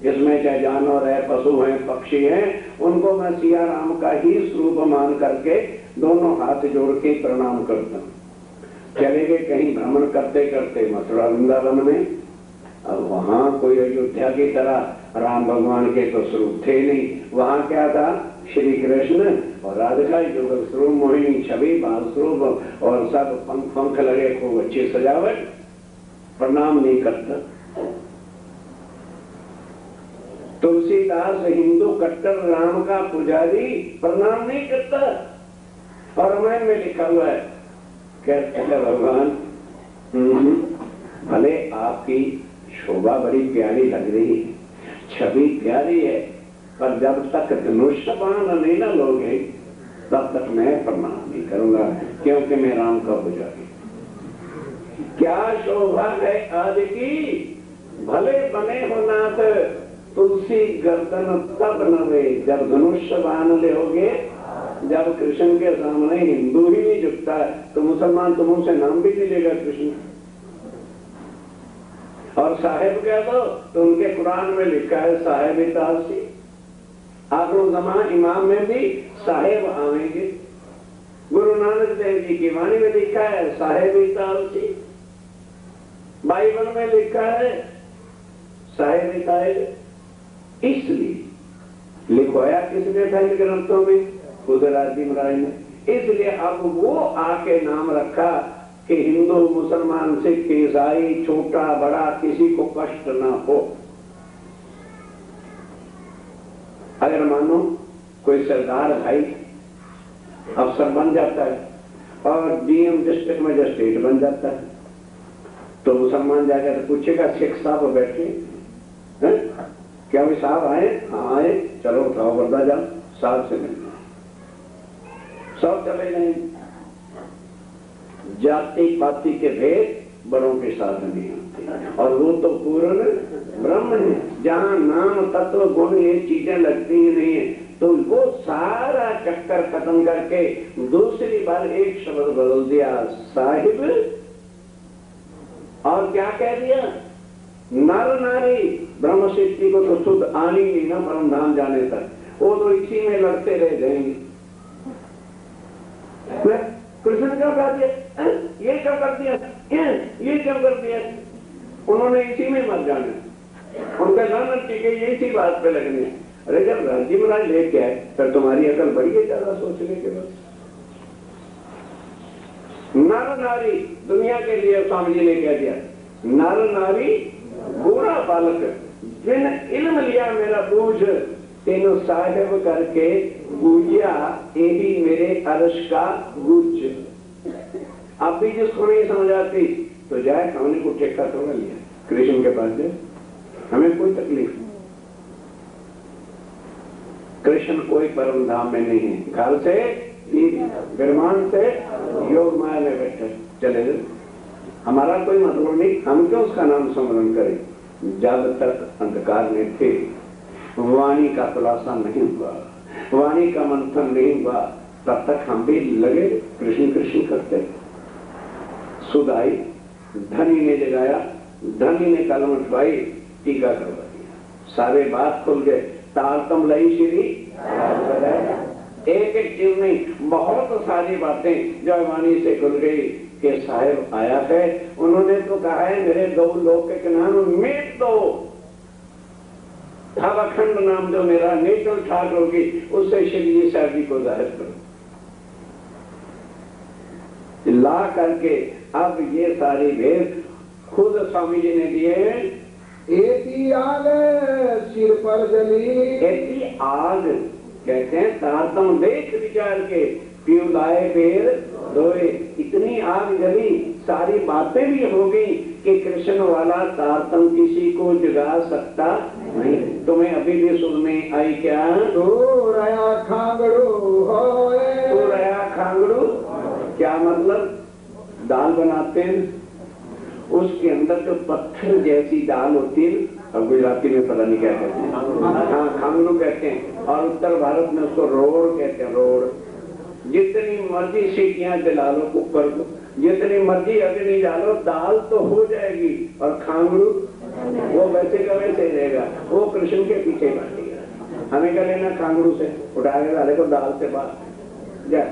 इसमें चाहे जानवर है, पशु हैं, पक्षी हैं, उनको मैं सिया राम का ही स्वरूप मान करके दोनों हाथ जोड़ के प्रणाम करता हूँ। चले गए कहीं भ्रमण करते करते मथुरा वृंदावन में। अब वहां कोई अयोध्या की तरह राम भगवान के तो स्वरूप थे नहीं। वहां क्या था? श्री कृष्ण और राधिका युगल स्वरूप, मोहिनी छवि, बाल स्वरूप, और सब पंख पंख लगे, खूब अच्छी सजावट। प्रणाम नहीं करता। तुलसीदास हिंदू कट्टर राम का पुजारी प्रणाम नहीं करता। और रामायण में लिखा हुआ है, कहते हैं भगवान भले आपकी शोभा बड़ी प्यारी लग रही है, छवि प्यारी है, पर जब तक धनुष बाण नहीं ना लोगे तब तक मैं प्रणाम नहीं करूंगा, क्योंकि मैं राम का पुजारी। क्या शोभा है आज की, भले बने हो नाथ तुलसी गर्दन तब नवे, जब धनुष बाण लोगे, जब कृष्ण के सामने हिंदू ही नहीं झुकता तो मुसलमान तुम उनसे नाम भी नहीं लेगा कृष्ण। और साहेब कह दो तो उनके कुरान में लिखा है साहेब तासी, आखिर जमाना इमाम में भी साहेब आवेंगे। गुरु नानक देव जी की वाणी में लिखा है साहेब तासी, बाइबल में लिखा है साहेब ताज। इसलिए लिखवाया किसने था इन ग्रंथों में? खुद राजी महाराज ने। इसलिए अब वो आके नाम रखा कि हिंदू मुसलमान सिख ईसाई छोटा बड़ा किसी को कष्ट ना हो। अगर मानो कोई सरदार भाई अफसर बन जाता है और डीएम डिस्ट्रिक्ट मजिस्ट्रेट बन जाता है, तो मुसलमान जाकर तो पूछेगा सिख साहब बैठे हैं? क्या भी साहब आए? हाँ आए, चलो उठाओ वर्दा जाओ, साहब से मिलना। सब चले गए। जाति पाति के भेद बड़ों के साथ नहीं होते, और वो तो पूर्ण ब्रह्म है। जहाँ नाम तत्व गुण ये चीजें लगती ही नहीं है, तो वो सारा चक्कर खत्म करके दूसरी बार एक शब्द बदल दिया साहिब, और क्या कह दिया? नर नारी ब्रह्म सृष्टि को तो शुद्ध आनी नहीं ना परम धाम जाने तक, वो तो इसी में लड़ते रह जाएंगे। कृष्ण क्यों कर दिया? ये क्यों कर दिया? ये क्यों कर दिया? उन्होंने इसी में मर जाना, उनका लानत टीके ये इसी बात पे लगने। अरे जब राजी महाराज लेके आए फिर तुम्हारी अकल बढ़ी है ज्यादा सोचने के बाद। नर नारी दुनिया के लिए स्वामी जी ने कह दिया, नर नारी बूढ़ा बालक जिन इल्म लिया मेरा बूझ, तेनो साहेब करके बूझिया यही मेरे अर्श का गुज। अब भी जिसको नहीं समझ आती तो जाए, हमने को ठेका थोड़ा लिया, कृष्ण के पास जाए, हमें कोई तकलीफ नहीं। कृष्ण कोई परम धाम में नहीं है, घर से विमान से योग माया में बैठे चले जाए, हमारा कोई मतलब नहीं, हम क्यों उसका नाम स्मरण करें? जब तक अंधकार में थे, वाणी का खुलासा नहीं हुआ, वाणी का मंथन नहीं हुआ, तब तक हम भी लगे कृष्ण कृष्ण करते। सुध आई, धनी ने जगाया, धनी ने कलम उठवाई, टीका करवा दिया, सारे बात खुल गए। तारतम लई श्री एक एक चीज नहीं, बहुत सारी बातें जो वाणी से खुल गई कि साहेब आया है, उन्होंने तो कहा है मेरे दो लोग के नाम मिट दो, अखंड नाम जो मेरा नेचुरल ठाट होगी उससे श्री जी साहब जी को जाहिर करो। ला करके अब ये सारी भेद खुद स्वामी जी ने दिए हैं। एती आग सिर पर जली, एती आग कहते हैं तारतम देख विचार के पीऊ लाए पेड़ धोए, इतनी आग जली, सारी बातें भी हो गई कि कृष्ण वाला तारतम किसी को जगा सकता नहीं। तुम्हें अभी भी सुनने आई क्या? तो रया खांगड़ू होए, तो रया खांगड़ू क्या मतलब? दाल बनाते हैं, उसके अंदर जो पत्थर जैसी दाल होती है, अब गुजराती में पता नहीं क्या कहते हैं, हाँ खांगड़ू कहते हैं, और उत्तर भारत में उसको रोड़ कहते हैं। रोड़, जितनी मर्जी सीटियां दिला लो कुकर को, जितनी मर्जी अग्नि डालो, दाल तो हो जाएगी, और खांगड़ू वो वैसे का वैसे रहेगा, वो कृष्ण के पीछे बैठेगा। हमें क्या लेना खांगड़ू से? उठाएगा डाले को दाल से बात जा।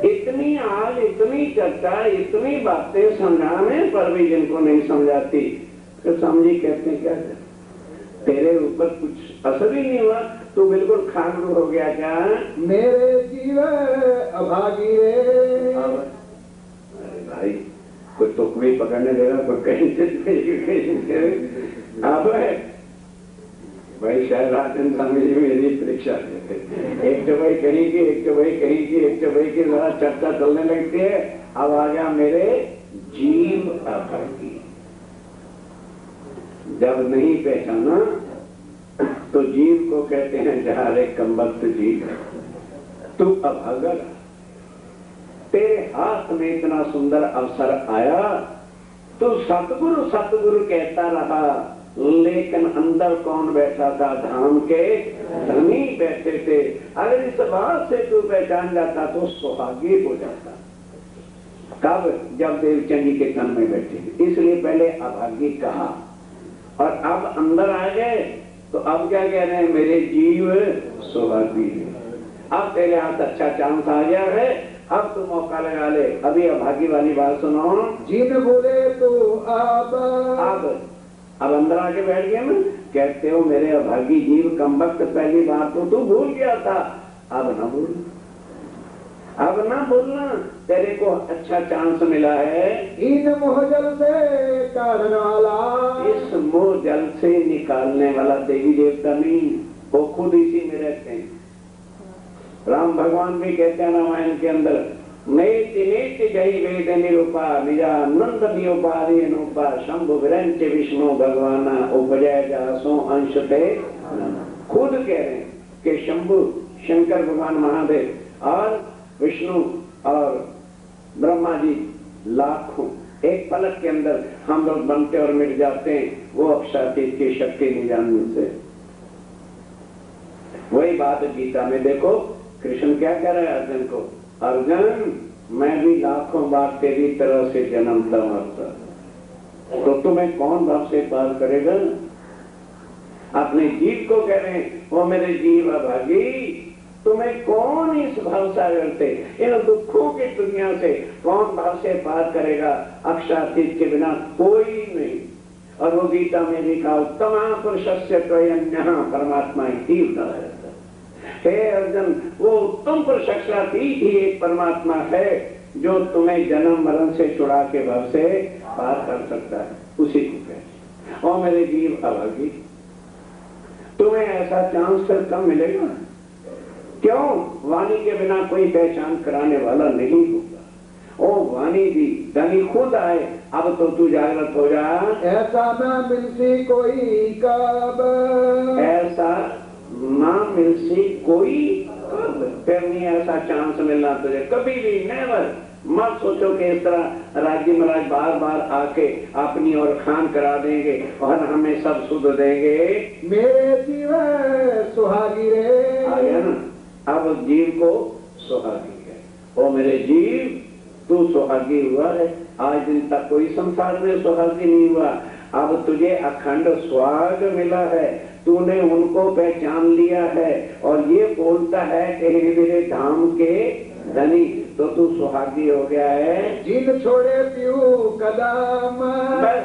इतनी आग, इतनी चर्चा, इतनी बातें समझाने पर भी जिनको नहीं समझाती, तो समझी कहते हैं क्या तेरे ऊपर कुछ असर ही नहीं हुआ, तू बिल्कुल खांगड़ू हो गया क्या? मेरे जीव अभागी रे। अरे भाई कोई तुक भी पकड़ने देगा, कोई कहीं से अब भाई शायद राजन स्वामी जी मेरी परीक्षा देते, एक तो भाई कहीं की, एक तो भाई कहीं की, एक तो भाई की जरा चर्चा चलने लगती है। अब आ गया मेरे जीव अभागी। जब नहीं पहचाना तो जीव को कहते हैं जहां रे कमबख्त जीव, तू अभागा, तेरे हाथ में इतना सुंदर अवसर आया, तो सतगुरु सतगुरु कहता रहा, लेकिन अंदर कौन बैठा था? धाम के धनी बैठे थे। अगर इस बात से तू पहचान जाता तो सुहागी हो जाता। कब? जब देवचंद जी के तन में बैठे। इसलिए पहले अभागी कहा, और अब अंदर आ गए तो अब क्या कह रहे हैं? मेरे जीव सुहागी है। अब तेरे हाथ अच्छा चांस आ गया है, अब तू मौका लगा ले। अभी अभागी वाली बात सुनो। जिन बोले तो अब अंदर आके बैठ गया ना, कहते हो मेरे अभागी जीव कमबख्त, पहली बात तो तू भूल गया था, अब ना बोलना, अब ना बोलना, तेरे को अच्छा चांस मिला है। इन मोह जल से कारण वाला, इस मोह जल से निकालने वाला देवी देवता नहीं, वो खुद इसी में रहते हैं। राम भगवान भी कहते हैं रामायण के अंदर, नेति नेति जय वेद निरूपा निजा नंद नियोपारी अनुपा शंभु विरंच विष्णु भगवान उपजय जासो अंश ते। खुद कह रहे हैं कि शंभु शंकर भगवान महादेव और विष्णु और ब्रह्मा जी लाखों एक पलक के अंदर हम लोग बनते और मिट जाते हैं, वो अक्षातीत की शक्ति नहीं जानने से। वही बात गीता में देखो, कृष्ण क्या कह रहा है अर्जुन को? अर्जुन, मैं भी लाखों बार तेरी तरह से जन्मता मरता, तो तुम्हें कौन भाव से पार करेगा? अपने जीव को कह रहे हैं, वो मेरे जीव अभागी, तुम्हें कौन इस भाव सागर से, इन दुखों की दुनिया से कौन भाव से पार करेगा? अक्षातीत के बिना कोई नहीं। और वो गीता में लिखा, उत्तम पुरुषस्य त्वयन्यः परमात्मा ही उदाहरण। हे अर्जुन, वो उत्तम पुरुष अक्षरातीत ही एक परमात्मा है जो तुम्हें जन्म मरण से छुड़ा के भव से पार कर सकता है, उसी को कहते। और मेरे जीव अभागी, तुम्हें ऐसा चांस फिर कब मिलेगा? क्यों? वाणी के बिना कोई पहचान कराने वाला नहीं होगा। ओ वाणी भी धनी खुद आए, अब तो तू जागृत हो जा। ऐसा न मिलती कोई कब, ऐसा ना मिल सी कोई फिर नहीं ऐसा चांस मिलना तुझे कभी भी। नेवर। मत सोचो कि इस तरह राज्य महाराज बार बार आके अपनी और खान करा देंगे और हमें सब सुध देंगे। मेरे जीव सुहागी रे, आ गया ना? अब जीव को सुहागी है। ओ मेरे जीव, तू सुहागी हुआ है। आज दिन तक कोई संसार में सुहागी नहीं हुआ। अब तुझे अखंड स्वाग मिला है, तूने उनको पहचान लिया है और ये बोलता है कि मेरे धाम के धनी, तो तू सुहागी हो गया है। जिन छोड़े पीऊ कदम, बस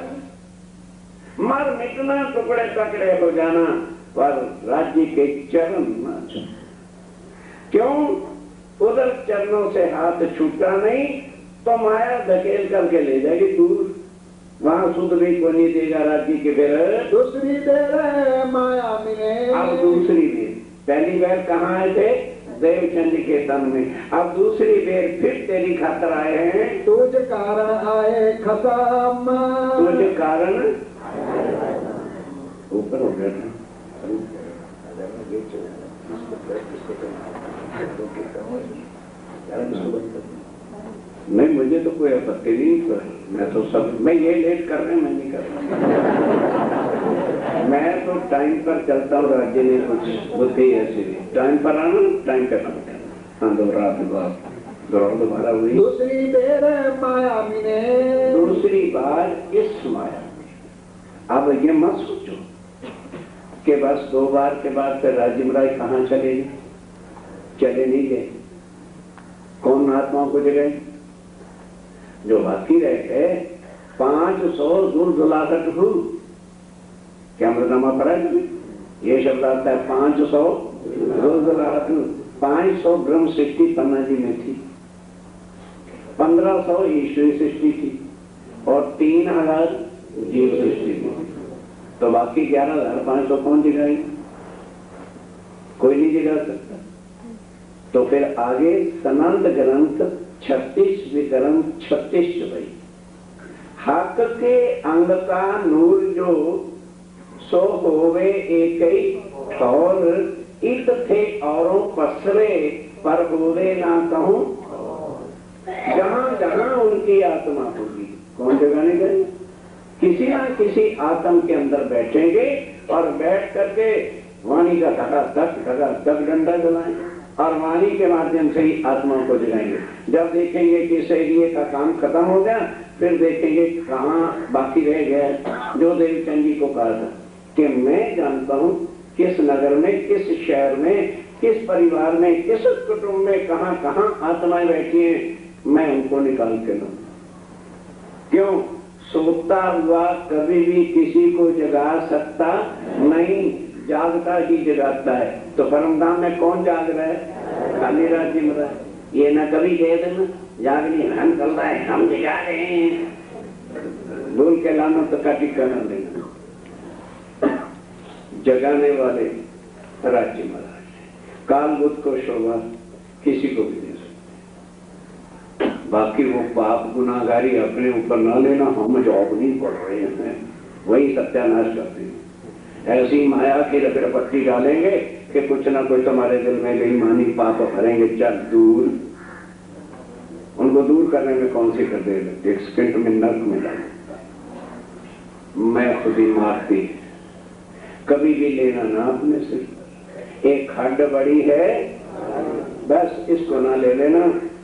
मर मिटना, टुकड़े टकड़े हो जाना, पर राज्य के चरण न छू। क्यों? उधर चरणों से हाथ छूटा नहीं तो माया धकेल करके ले जाएगी दूर, वहां सुध भी को नहीं देगा राज्य के। फिर दूसरी बेर माया मिले, अब दूसरी बेर, पहली बेर कहाँ आए थे? देवचंद के तन में। अब दूसरी बेर फिर तेरी खातर आए हैं। तुझ कारण आए खसम, तुझ कारण ऊपर हो गया था। नहीं, मुझे तो कोई आपत्ति नहीं, पर मैं तो सब, मैं ये लेट कर रहे हैं, मैं नहीं कर रहा। मैं तो टाइम पर चलता हूँ, राज्य ने कुछ बुद्धि ऐसी नहीं। टाइम पर आना, टाइम पे काम करना। हाँ, दोबारा हुई। दूसरी बेर माया मिले, दूसरी बार इस माया में। अब ये मत सोचो कि बस 2 बार के बाद फिर राज्य महाराज कहाँ चले गए। चले नहीं गए। कौन महात्माओं को जगह? जो बाकी रह गए 500 दुर्धुलाहट हु। क्या मृदमा पड़ा है? ये शब्द आता है 500 दुर्धुलाहट। 500 ब्रह्म सृष्टि पन्ना जी में थी, 1500 ईश्वरी सृष्टि थी और 3000 जीव सृष्टि थी। तो बाकी 11,500 कौन जगाएगा? कोई नहीं जगा सकता। तो फिर आगे सनंद ग्रंथ 36 विकरण 36 भाई। हक के अंग का नूर जो सो होवे एक ही और इत थे औरों पसरे पर होवे ना कहूं। जहां जहां उनकी आत्मा होगी, कौन जगाने गए, किसी ना किसी आत्म के अंदर बैठेंगे और बैठ करके वाणी का धका डंडा जलाएंगे और वाणी के माध्यम से ही आत्मा को जगाएंगे। जब देखेंगे कि शरीर का काम खत्म हो गया, फिर देखेंगे कहाँ बाकी रह गया। जो देवचंद जी को कहा था कि मैं जानता हूँ किस नगर में, किस शहर में, किस परिवार में, किस कुटुंब में कहाँ कहाँ आत्माएं बैठी हैं, मैं उनको निकाल के लाऊं। क्यों? सोता हुआ कभी भी किसी को जगा सकता नहीं, जागता ही जगाता है। तो परमधाम में कौन जाग रहा है? खाली राज्य में रहा है। ये न कभी कह देना जागनी हम चल रहा है, हम जगा रहे हैं, बोल के लाना तो काटी करना देना। जगाने वाले राज्य महाराज, काल बुद्ध को शोभा किसी को भी दे सकते। बाकी वो पाप गुनाहगारी अपने ऊपर ना लेना, हम जॉब नहीं पढ़ रहे हैं, वही सत्यानाश करते हैं। ऐसी माया की रगड़पट्टी डालेंगे कि कुछ ना कुछ तुम्हारे दिल में बेईमानी पाप भरेंगे। चल दूर, उनको दूर करने में कौन सी कर देगा, एक सेकंड में नर्क में डाल। मैं खुद ही मारती, कभी भी लेना ना अपने से। एक खड्ड बड़ी है, बस इसको ना ले लेना,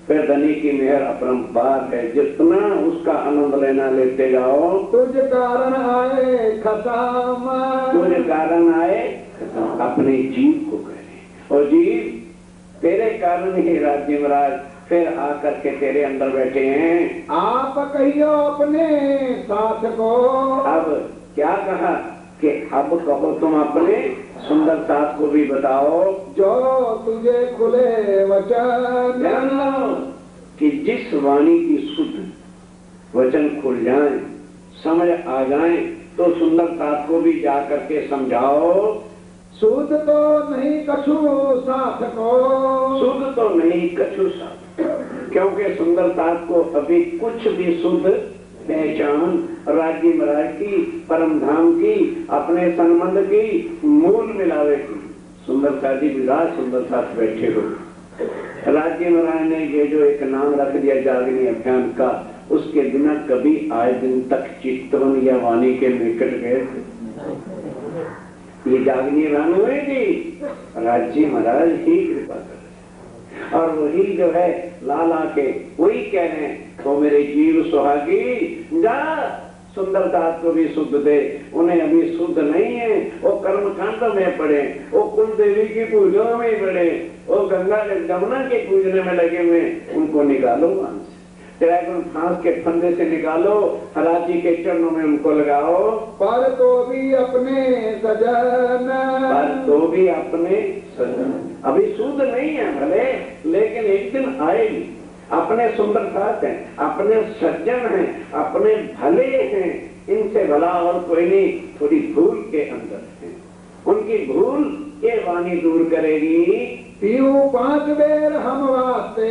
फिर धनी की मेहर अपरंपार है, जितना उसका आनंद लेना लेते जाओ। तुझ कारण आए खसाम, तुझ कारण आए अपने जीव को करे, और जीव तेरे कारण ही राज्य महाराज फिर आकर के तेरे अंदर बैठे हैं। आप कहियो अपने साथ को, अब क्या कहा कि अब कहो तुम अपने सुंदर साथ को भी बताओ, जो तुझे खुले वचन, कि जिस वाणी की शुद्ध वचन खुल जाए, समझ आ जाए, तो सुंदर साथ को भी जा करके समझाओ। शुद्ध तो नहीं कछु साथ को, शुद्ध तो नहीं कछु साथ, क्योंकि सुंदर साथ को अभी कुछ भी शुद्ध पहचान राज्य महाराज की, परम धाम की, अपने संबंध की, मूल मिलावे की। सुंदर साथ जी विराज सुंदर साथ बैठे हो। राज्य महाराज ने ये जो एक नाम रख दिया जागनी अभियान का, उसके बिना कभी आए दिन तक चित्तवन या वाणी के निकट गए। ये जागनी अभियान हुएगी, राज्य महाराज ही कृपा कर, और वही जो है लाला के वही कह रहे हैं, तो मेरे जीव सुहागी जा सुंदर दास को भी शुद्ध दे। उन्हें अभी शुद्ध नहीं है, वो कर्म कांड में पड़े, वो कुल देवी की पूजा में पड़े, वो गंगा जमुना के पूजने में लगे हुए, उनको निकालो वहां से, ड्रैगन फांस के फंदे से निकालो, हराजी के चरणों में उनको लगाओ। पर तो भी अपने सजन, पर तो भी अपने सजन, अभी शुद्ध नहीं है भले, लेकिन एक दिन आएगी। अपने सुंदर साथ हैं, अपने सज्जन हैं, अपने भले हैं, इनसे भला और कोई नहीं, थोड़ी भूल के अंदर है, उनकी भूल ये वाणी दूर करेगी। पीऊ 5 बेर हम वास्ते,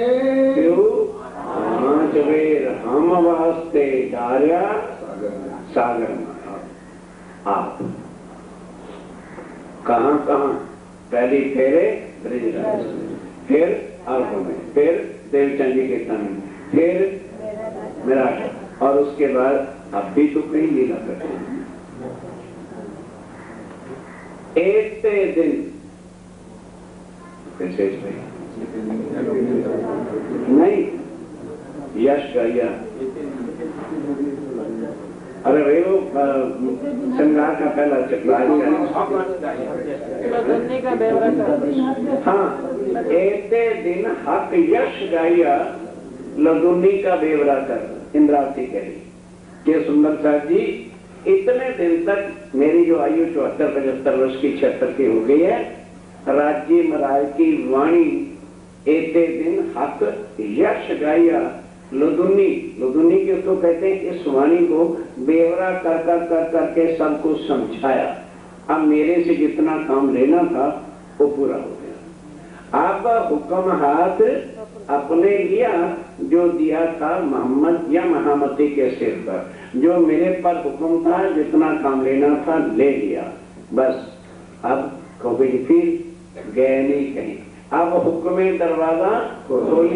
पीऊ 5 बेर हम वास्ते, डारिया सागर में। आप कहाँ कहाँ, पहली फेरे ब्रिजराज, फिर अर्घ में, फिर देवचंद जी के तन में, फिर विराट, और उसके बाद अब भी तो कहीं लीला करते हैं। एक दिन नहीं यश गया, अरे वे वो श्रृंगार का पहला चक्र, हाँ, एक दिन हक यश गाया लदुनी का बेवरा कर। इंद्रावती कह रही कि सुंदर साथ जी, इतने दिन तक मेरी जो आयु 74-75 वर्ष की 76 की हो गई है, राज्य महाराज की वाणी एते दिन हक यश गाया लुदुनी, लुदुनी के तो कहते हैं इस वाणी को बेवरा कर कर कर करके सबको समझाया। अब मेरे से जितना काम लेना था वो पूरा हो गया। अब हुक्म हाथ अपने लिया, जो दिया था मोहम्मद या महामती के सिर पर, जो मेरे पर हुक्म था, जितना काम लेना था ले लिया, बस। अब कभी फिर गए नहीं कहीं। अब हुक्म दरवाजा खोल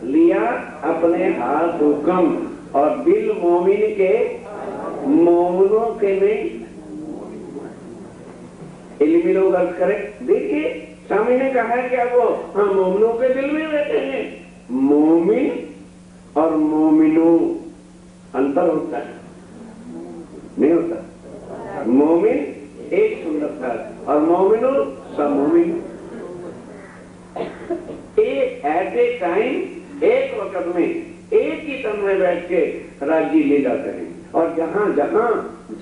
लिया अपने हाथ हुक्म, और बिल मोमिन के, मोमिनों के नहीं, इल्मी लोग अर्थ करें। देखिए स्वामी ने कहा है क्या वो, हाँ मोमिनों के दिल में रहते हैं। मोमिन और मोमिनों अंतर होता है? नहीं होता। मोमिन एक सुंदरता और मोमिनों सब मोमिन। एट ए टाइम, एक वक्त में एक ही तन में बैठ के राज्य लीला करें, और जहां जहां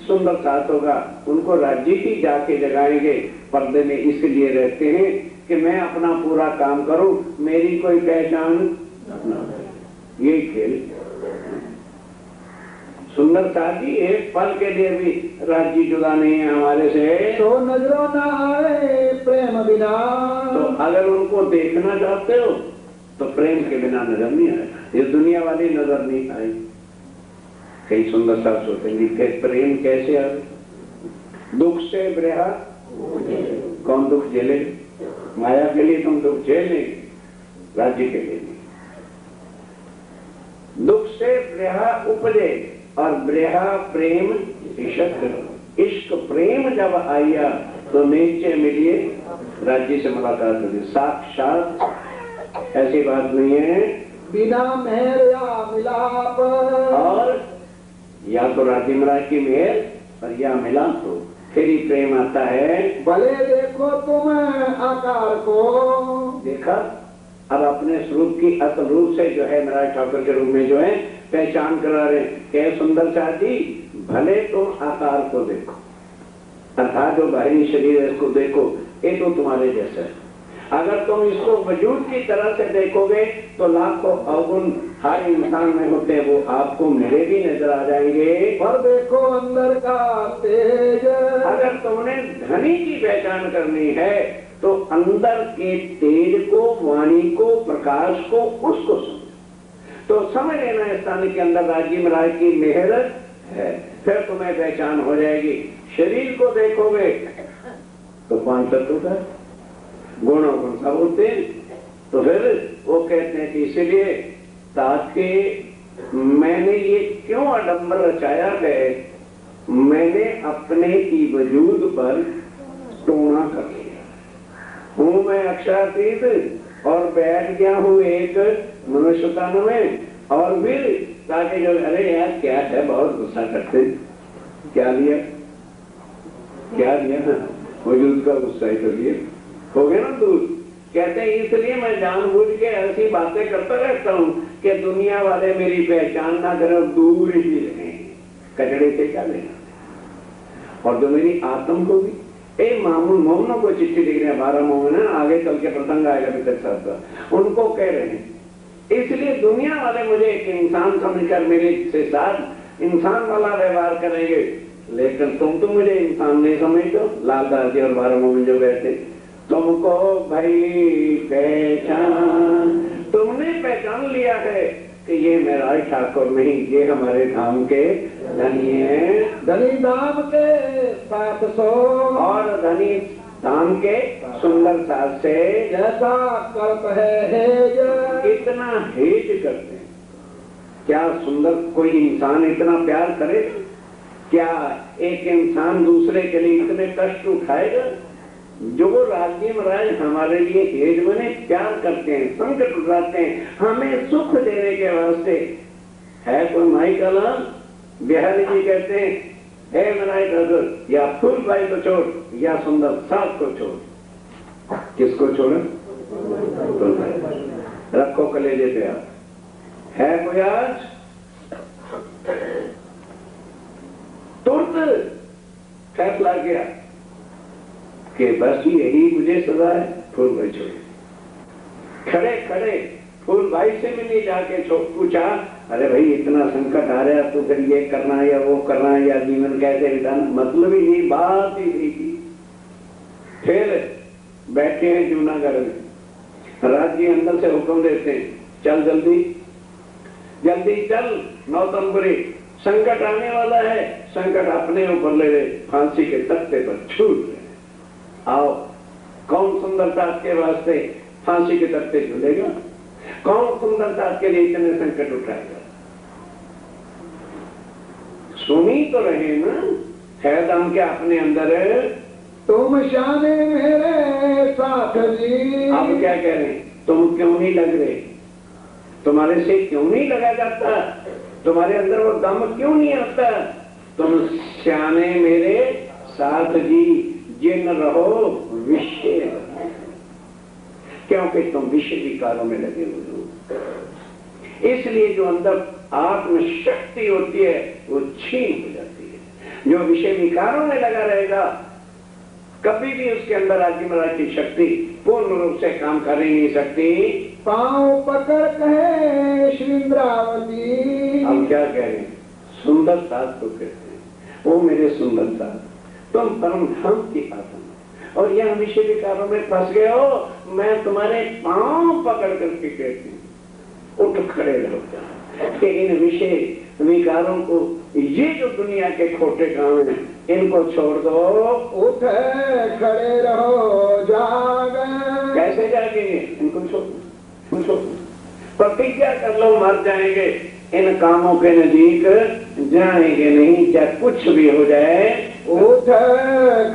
सुंदर साथ होगा उनको राज्य ही जाके जगाएंगे। पर्दे में इसलिए रहते हैं कि मैं अपना पूरा काम करूं, मेरी कोई पहचान न। ये खेल सुंदर साथी एक पल के लिए भी राज्य जुदा नहीं है हमारे से। तो नजरों न आए प्रेम बिना, तो अगर उनको देखना चाहते हो तो प्रेम के बिना नजर नहीं आएगा। ये दुनिया वाली नजर नहीं आएगी। कई सुंदर साथ सोचेंगे फिर प्रेम कैसे आए? दुख से ब्रहा कौन दुख झेले? माया के लिए तुम दुख झेले, राज्य के लिए नहीं। दुख से ब्रहा उपजे, और ब्रहा प्रेम इश्क। इश्क प्रेम जब आया तो नीचे मिलिए राज्य से मुलाकात होगी। साक्षात ऐसी बात नहीं है बिना मेहर या मिलाप, और या तो राज्य महाराज की मेहर और या मिलाप हो, फिर ही प्रेम आता है। भले देखो तुम आकार को, देखा अब अपने स्वरूप की असल रूप से जो है महाराज ठाकुर के रूप में जो है पहचान करा रहे हैं। सुंदर साथी भले तुम आकार को देखो, अर्थात जो बाहरी शरीर है इसको देखो, ये तो तुम्हारे जैसा है। अगर तुम इसको वजूद की तरह से देखोगे तो लाखों अवगुण हर इंसान में होते हैं, वो आपको मेरे भी नजर आ जाएंगे। पर देखो अंदर का तेज, अगर तुमने धनी की पहचान करनी है तो अंदर के तेज को, वाणी को, प्रकाश को, उसको समझो। तो समझ लेना स्थान के अंदर राज्य महाराज की मेहर है, फिर तुम्हें पहचान हो जाएगी। शरीर को देखोगे तो 5 तत्व का गुणों गुण सब होते हैं। तो फिर वो कहते हैं कि इसलिए ताकि मैंने ये क्यों आडंबर रचाया है, मैंने अपने की वजूद पर टोना कर लिया हूं। मैं अक्षरातीत और बैठ गया हूं एक मनुष्य तन में, और फिर ताकि जो अरे यार क्या है बहुत गुस्सा करते, क्या लिया ना वजूद का गुस्सा ही कर लिया, हो गया ना दूर। कहते हैं इसलिए मैं जानबूझ के ऐसी बातें करता रहता हूं कि दुनिया वाले मेरी पहचान ना करें, दूर ही रहे, कचड़े से क्या लेना। और जो मेरी आत्म को भी मामूल मोमनों को चिट्ठी लिख रहे हैं, 12 मोमन है, आगे चल के प्रसंग आएगा पितर साहब, उनको कह रहे हैं इसलिए दुनिया वाले मुझे एक इंसान समझकर मेरे से साथ इंसान वाला व्यवहार करेंगे, लेकिन तुम तो मुझे इंसान नहीं समझते। लालदास जी और 12 मोमन जो बैठे, तुमको भाई पहचान, तुमने पहचान लिया है कि ये मेरा ठाकुर नहीं, ये हमारे धाम के धनी है। धनी धाम के साथ सो, और धनी धाम के सुंदर साथ से जैसा कल्प है इतना हेज करते हैं। क्या सुंदर कोई इंसान इतना प्यार करे? क्या एक इंसान दूसरे के लिए इतने कष्ट उठाएगा? जो राज्य महाराज हमारे लिए हेज बने, प्यार करते हैं, संकट उठाते हैं, हमें सुख देने के वास्ते। है कोई माई का नाम बिहारी जी कहते हैं, हे महाराज ठाकुर या फूल भाई को छोड़ या सुंदर साथ को छोड़। किसको छोड़े? फूल भाई। रखो कलेजे पे आप। है कोई आज तुरंत फैसला किया कि बस यही मुझे सजा है, फूल भाई छोड़े। खड़े खड़े फूल भाई से मिली जाके पूछा, अरे भाई इतना संकट आ रहा तो फिर ये करना है या वो करना है या जीवन कैसे बिताना, मतलब ही नहीं, बात ही नहीं की। फिर बैठे हैं जूनागढ़ में, राज्य अंदर से हुक्म देते हैं चल जल्दी जल्दी चल नौतमपुरी, संकट आने वाला है, संकट अपने ऊपर ले ले, फांसी के तख्ते पर छूट रहे। आओ, कौन सुंदरता के वास्ते फांसी के तख्ते झूलेगा? कौन सुंदरता के लिए इतने संकट उठाएगा? सुनी तो रहे ना, है दम क्या अपने अंदर है? तुम शाने मेरे साथ जी। अब क्या कह रहे? तुम क्यों नहीं लग रहे? तुम्हारे से क्यों नहीं लगा जाता? तुम्हारे अंदर वो दम क्यों नहीं आता? तुम श्याने मेरे साथ जी, जिन रहो विषय, क्योंकि तुम विषय विकारों में लगे हुए हो। इसलिए जो अंदर आत्म शक्ति होती है वो छीन हो जाती है। जो विषय विकारों में लगा रहेगा कभी भी उसके अंदर आत्मराज की शक्ति पूर्ण रूप से काम कर ही नहीं सकती। पांव पकड़ कहे श्रृंद्रावती। हम क्या कह रहे हैं? सुंदर साथ तो कहते हैं, वो मेरे सुंदर साथ, तुम परम धाम की आत्मा और यह विषय विकारों में फंस गए हो। मैं तुम्हारे पांव पकड़ करके कहती हूँ, उठ खड़े रहो कि इन विषय विकारों को, ये जो दुनिया के खोटे काम हैं, इनको छोड़ दो। उठ खड़े रहो जाग। कैसे जागेंगे? इनको छोड़, प्रतिज्ञा कर लो, मर जाएंगे, इन कामों के नजीक जाएंगे नहीं, चाहे कुछ भी हो जाए। उठ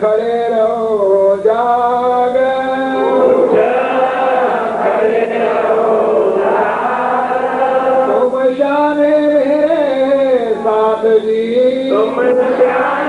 खड़े रहो जाग। उठ खड़े रहो जाग। तुम शाने मेरे साथ जी। तुम श्याने